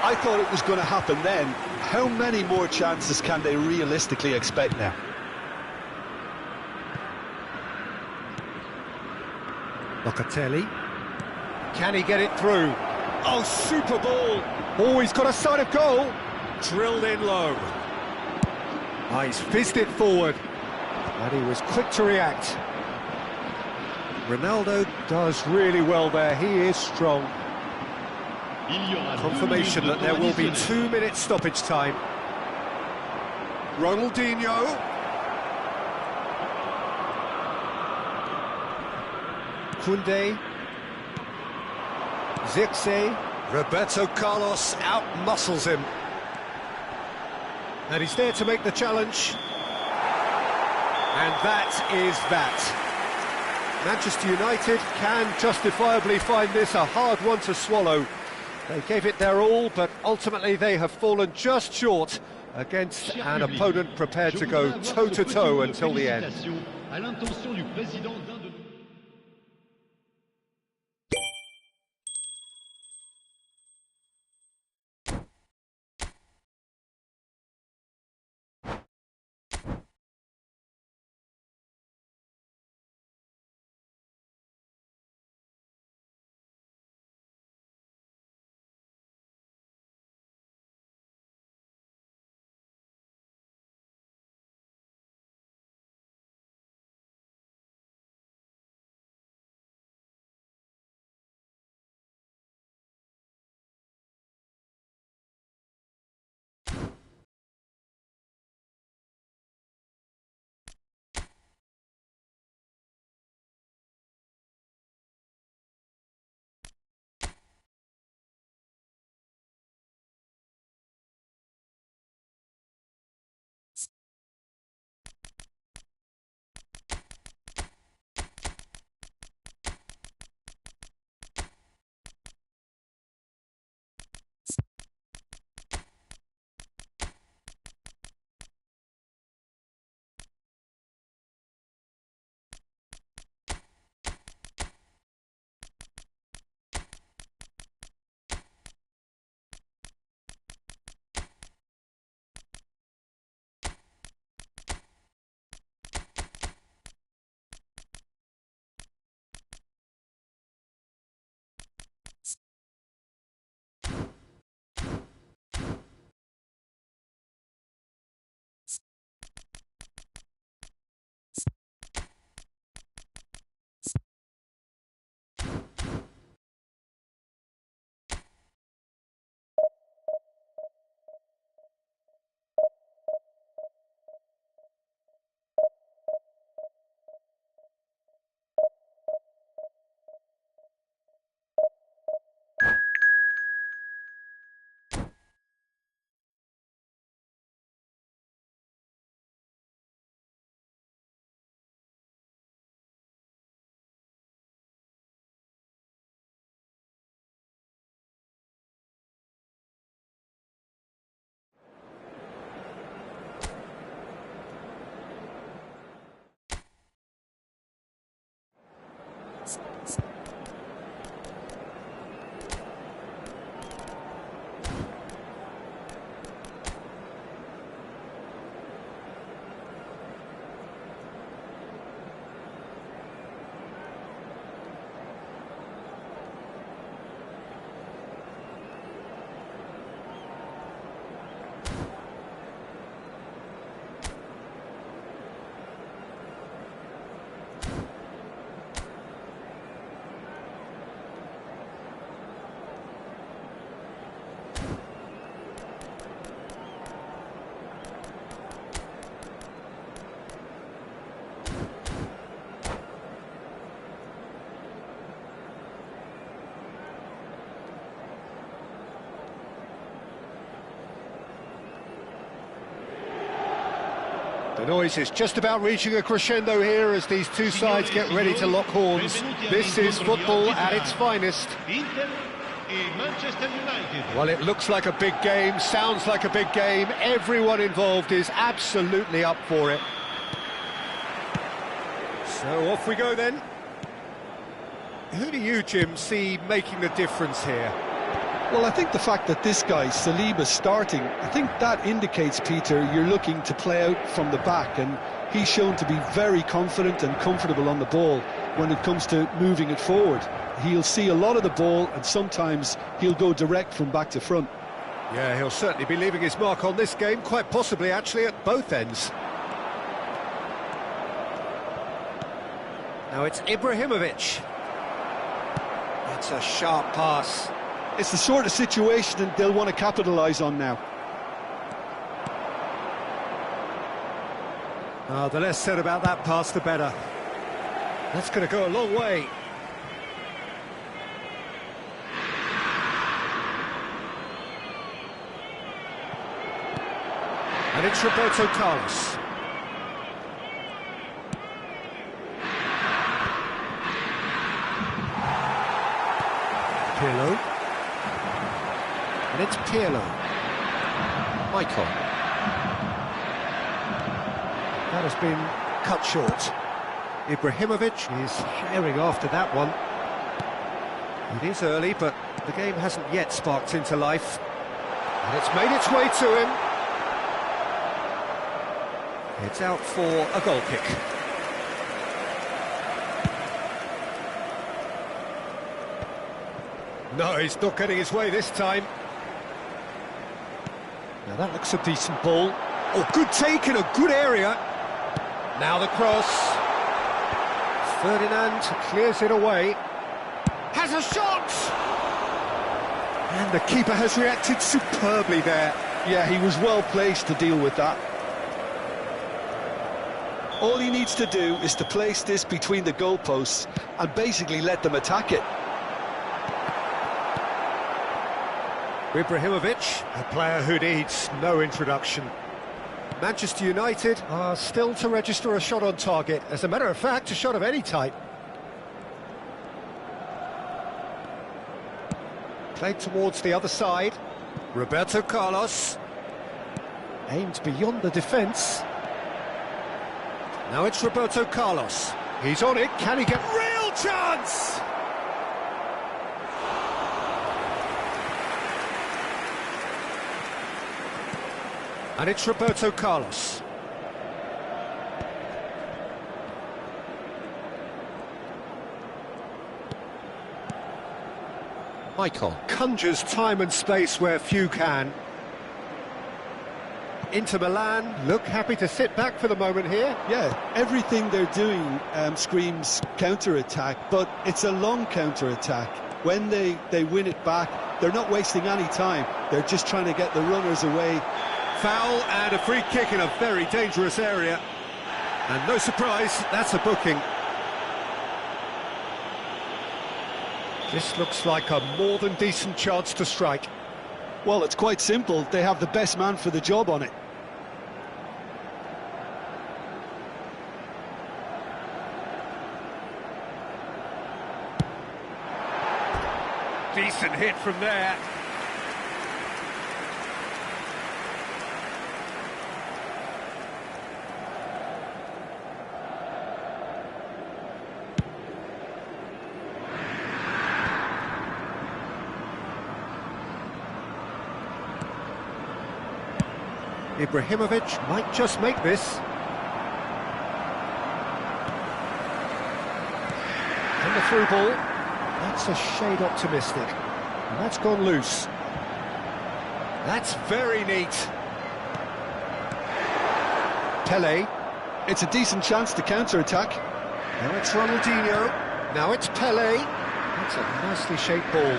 Speaker 2: I thought it was going to happen then. How many more chances can they realistically expect now?
Speaker 4: Locatelli. Can he get it through? Oh, super ball. Oh, he's got a sight of goal. Drilled in low. Oh, he's fizzed it forward. And he was quick to react. Ronaldo does really well there. He is strong. Confirmation that there will be 2 minutes stoppage time. Ronaldinho. Koundé. Zirkzee. Roberto Carlos out-muscles him. And he's there to make the challenge. And that is that. Manchester United can justifiably find this a hard one to swallow. They gave it their all, but ultimately they have fallen just short against an opponent prepared to go toe-to-toe until the end.
Speaker 1: The noise is just about reaching a crescendo here as these two sides get ready to lock horns. This is football at its finest. Well, it looks like a big game, sounds like a big game. Everyone involved is absolutely up for it.
Speaker 4: So off we go then. Who do you, Jim, see making the difference here?
Speaker 2: Well, I think the fact that this guy, Saliba's starting, I think that indicates, Peter, you're looking to play out from the back, and He's shown to be very confident and comfortable on the ball when it comes to moving it forward. He'll see a lot of the ball, and sometimes he'll go direct from back to front.
Speaker 4: Yeah, he'll certainly be leaving his mark on this game, quite possibly actually at both ends. Now it's Ibrahimovic. It's a sharp pass.
Speaker 2: It's the sort of situation that they'll want to capitalise on now.
Speaker 4: The less said about that pass, the better. That's going to go a long way. And it's Roberto Carlos. Pirlo. And it's Pirlo. Michael. That has been cut short. Ibrahimovic is sharing after that one. It is early, but the game hasn't yet sparked into life. And it's made its way to him. It's out for a goal kick. No, he's not getting his way this time. Now that looks a decent ball. Oh, good take in a good area. Now the cross. Ferdinand clears it away. Has a shot! And the keeper has reacted superbly there.
Speaker 2: Yeah, he was well placed to deal with that. All he needs to do is to place this between the goalposts and basically let them attack it.
Speaker 4: Ibrahimovic, a player who needs no introduction. Manchester United are still to register a shot on target. As a matter of fact, a shot of any type. Played towards the other side. Roberto Carlos. Aimed beyond the defence. Now it's Roberto Carlos. He's on it. Can he get real chance? And it's Roberto Carlos. Michael conjures time and space where few can. Inter Milan look happy to sit back for the moment here.
Speaker 2: Yeah, everything they're doing screams counter-attack, but it's a long counter-attack. When they win it back, they're not wasting any time. They're just trying to get the runners away.
Speaker 4: Foul and a free kick in a very dangerous area. And no surprise, that's a booking. This looks like a more than decent chance to strike.
Speaker 2: Well, it's quite simple. They have the best man for the job on it.
Speaker 4: Decent hit from there. Ibrahimovic might just make this. And the through ball. That's a shade optimistic. And that's gone loose. That's very neat. Pele.
Speaker 2: It's a decent chance to counter-attack.
Speaker 4: Now it's Ronaldinho. Now it's Pele. That's a nicely shaped ball.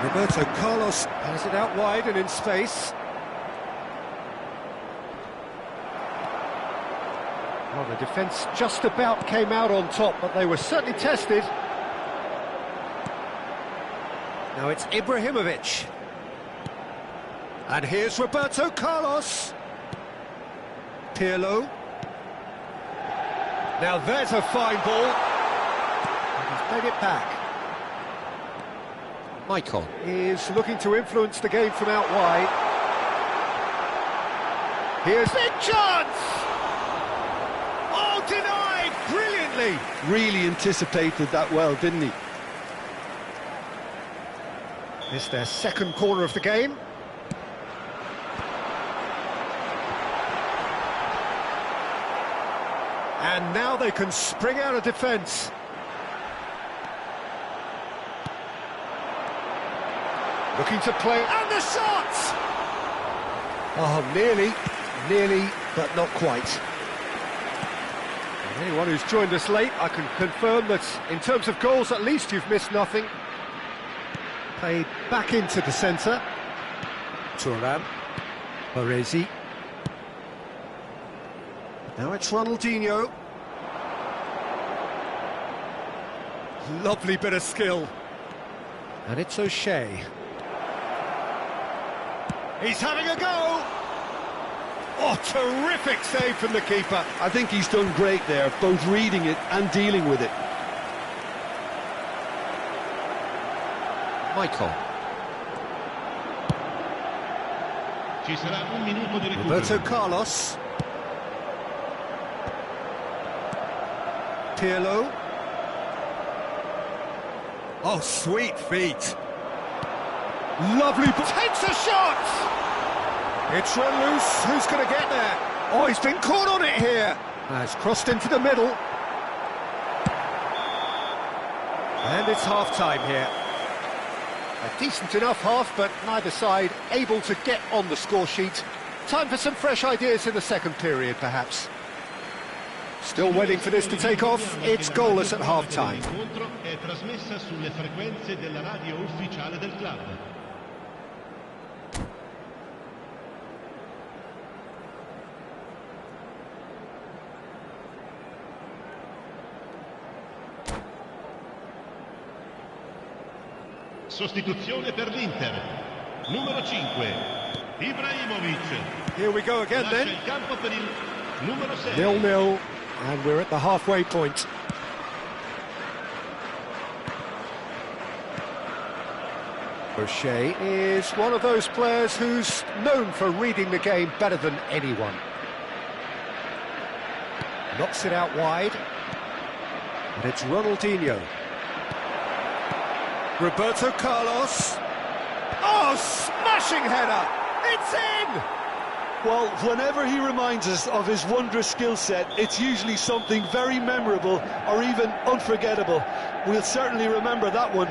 Speaker 4: Roberto Carlos has it out wide and in space. Well, the defence just about came out on top, but they were certainly tested. Now it's Ibrahimovic. And here's Roberto Carlos. Pirlo. Now there's a fine ball. And he's played it back. Michael is looking to influence the game from out wide. Here's big chance! Oh, denied brilliantly!
Speaker 2: Really anticipated that well, didn't he?
Speaker 4: It's their second corner of the game.
Speaker 1: And now they can spring out of defence. Looking to play, and the shot! Oh, nearly, but not quite. And anyone who's joined us late, I can confirm that in terms of goals, at least you've missed nothing. Played back into the centre. Thuram, Baresi. Now it's Ronaldinho. Lovely bit of skill. And it's O'Shea. He's having a go! Oh, terrific save from the keeper.
Speaker 2: I think he's done great there, both reading it and dealing with it.
Speaker 1: Michael.
Speaker 3: Ci sarà un minuto di recupero.
Speaker 1: Roberto Carlos. Pirlo. Oh, sweet feet. Lovely, takes a shot! It's run loose, who's going to get there? Oh, he's been caught on it here. Has crossed into the middle. And it's half-time here. A decent enough half, but neither side able to get on the score sheet. Time for some fresh ideas in the second period, perhaps. Still waiting for this to take off. It's goalless at half-time.
Speaker 3: È trasmessa sulle frequenze della radio ufficiale del club. Sostituzione per l'Inter. Numero 5, Ibrahimovic.
Speaker 1: Here we go again
Speaker 3: Lascia
Speaker 1: then.
Speaker 3: il campo per il numero 6.
Speaker 1: 0-0, and we're at the halfway point. O'Shea is one of those players who's known for reading the game better than anyone. Knocks it out wide. And it's Ronaldinho. Roberto Carlos. Oh, smashing header! It's in!
Speaker 2: Well, whenever he reminds us of his wondrous skill set, it's usually something very memorable or even unforgettable. We'll certainly remember that one.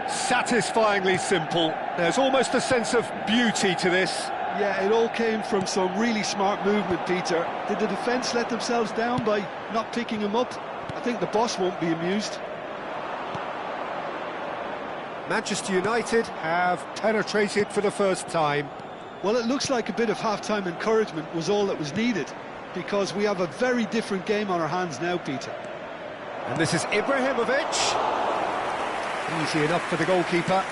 Speaker 1: Satisfyingly simple. There's almost a sense of beauty to this.
Speaker 2: Yeah, it all came from some really smart movement, Peter. Did the defence let themselves down by not picking him up? I think the boss won't be amused.
Speaker 1: Manchester United have penetrated for the first time.
Speaker 2: Well, it looks like a bit of half-time encouragement was all that was needed, because we have a very different game on our hands now, Peter.
Speaker 1: And this is Ibrahimovic. Easy enough for the goalkeeper.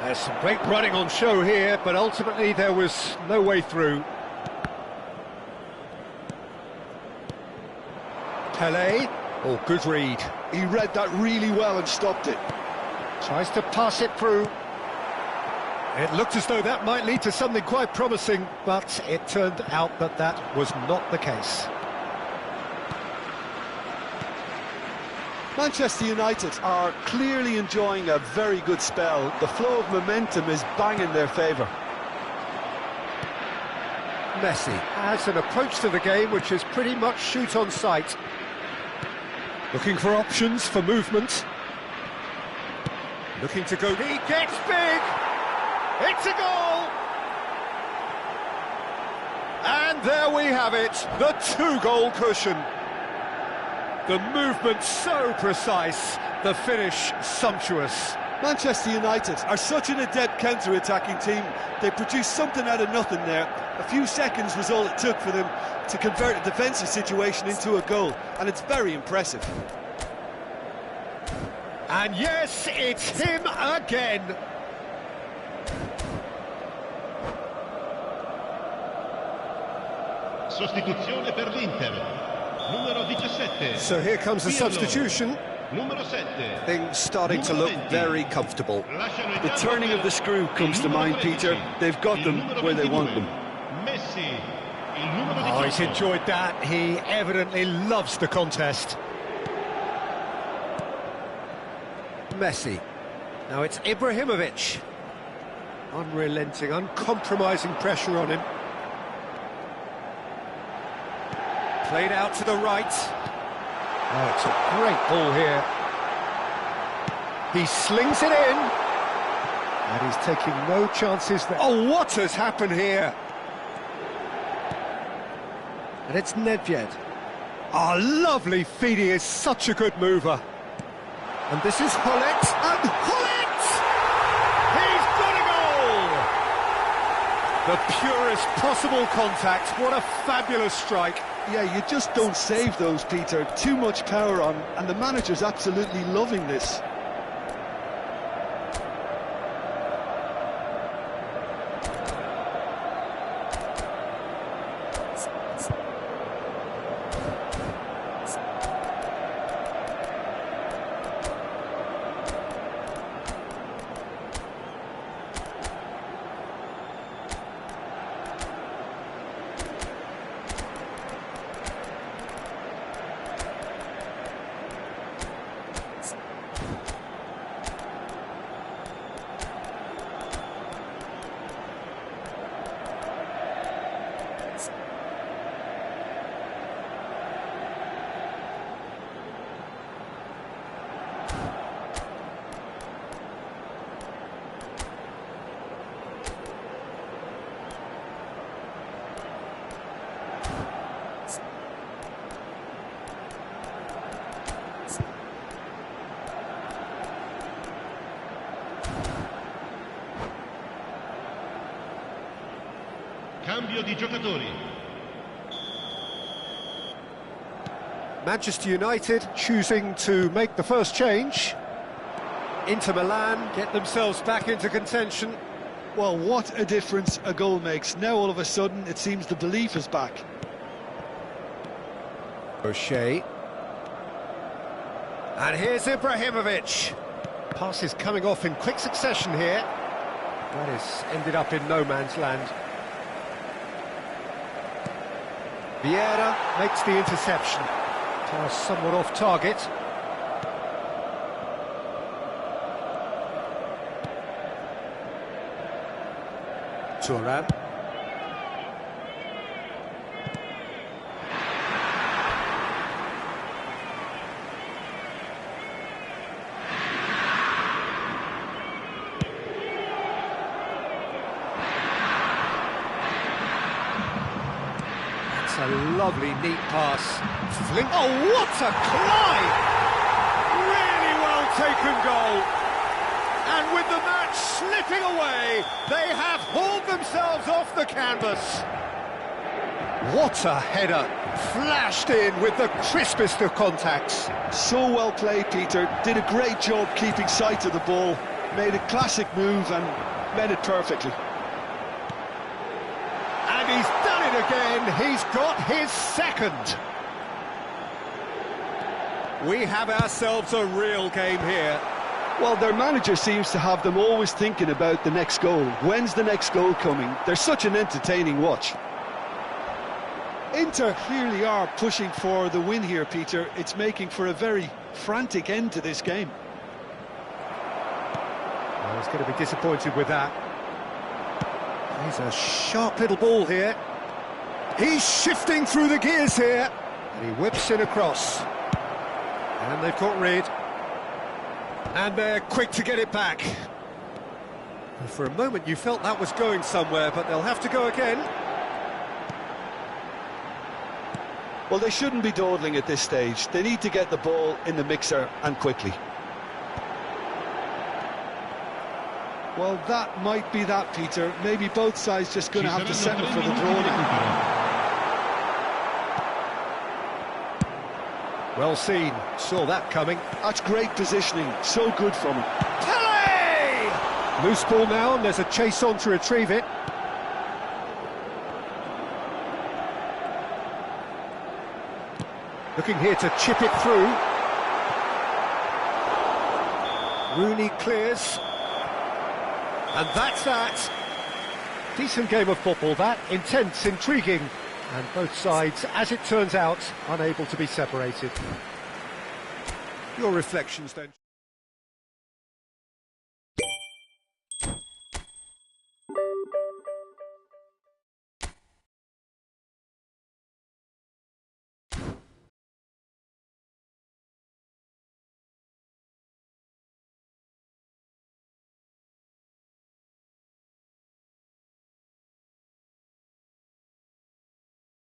Speaker 1: There's some great running on show here, but ultimately there was no way through. Pelé. Oh, good read.
Speaker 2: He read that really well and stopped it.
Speaker 1: Tries to pass it through. It looked as though that might lead to something quite promising, but it turned out that that was not the case.
Speaker 2: Manchester United are clearly enjoying a very good spell. The flow of momentum is bang in their favour.
Speaker 1: Messi has an approach to the game which is pretty much shoot on sight. Looking for options for movement. Looking to go. He gets big! It's a goal! And there we have it, the two-goal cushion. The movement so precise, the finish sumptuous.
Speaker 2: Manchester United are such an adept counter-attacking team. They produced something out of nothing there. A few seconds was all it took for them to convert a defensive situation into a goal, and it's very impressive.
Speaker 1: And yes, it's him again.
Speaker 3: Sostituzione per l'Inter. Numero 17.
Speaker 1: So here comes the substitution.
Speaker 3: Numero 7.
Speaker 1: Things starting to look very comfortable.
Speaker 2: The turning of the screw comes to mind, Peter. They've got them where they want them.
Speaker 3: Messi. Il numero
Speaker 1: Oh, he's
Speaker 3: 18.
Speaker 1: enjoyed that. He evidently loves the contest. Messi. Now it's Ibrahimovic. Unrelenting, uncompromising pressure on him. Played out to the right. Oh, it's a great ball here. He slings it in. And he's taking no chances there. Oh, what has happened here? And it's Nedved. Oh, lovely feed. He is such a good mover. And this is Hullet. And Hullet! He's got a goal! The purest possible contact. What a fabulous strike.
Speaker 2: Yeah, you just don't save those, Peter. Too much power on, and the manager's absolutely loving this.
Speaker 3: Cambio di giocatori.
Speaker 1: Manchester United choosing to make the first change. Inter Milan get themselves back into contention.
Speaker 2: Well, what a difference a goal makes. Now all of a sudden it seems the belief is back.
Speaker 1: O'Shea. And here's Ibrahimovic. Pass is coming off in quick succession here. That has ended up in no man's land. Vieira makes the interception. Pass somewhat off target. Thuram. A lovely, neat pass. Flink. Oh, what a climb! Really well taken goal. And with the match slipping away, they have hauled themselves off the canvas. What a header. Flashed in with the crispest of contacts.
Speaker 2: So well played, Peter. Did a great job keeping sight of the ball. Made a classic move and made it perfectly.
Speaker 1: And he's done it again. He's got his second. We have ourselves a real game here.
Speaker 2: Well, their manager seems to have them always thinking about the next goal. When's the next goal coming? They're such an entertaining watch. Inter clearly are pushing for the win here, Peter. It's making for a very frantic end to this game.
Speaker 1: Well, he's going to be disappointed with that. He's a sharp little ball here. He's shifting through the gears here. And he whips in across. And they've got rid. And they're quick to get it back. And for a moment you felt that was going somewhere, but they'll have to go again.
Speaker 2: Well, they shouldn't be dawdling at this stage. They need to get the ball in the mixer and quickly. Well, that might be that, Peter. Maybe both sides just going to have to settle for the draw now.
Speaker 1: Well seen, saw that coming.
Speaker 2: That's great positioning, so good from him.
Speaker 1: Pele! Loose ball now, and there's a chase on to retrieve it. Looking here to chip it through. Rooney clears. And that's that. Decent game of football, that. Intense, intriguing. And both sides, as it turns out, unable to be separated. Your reflections then?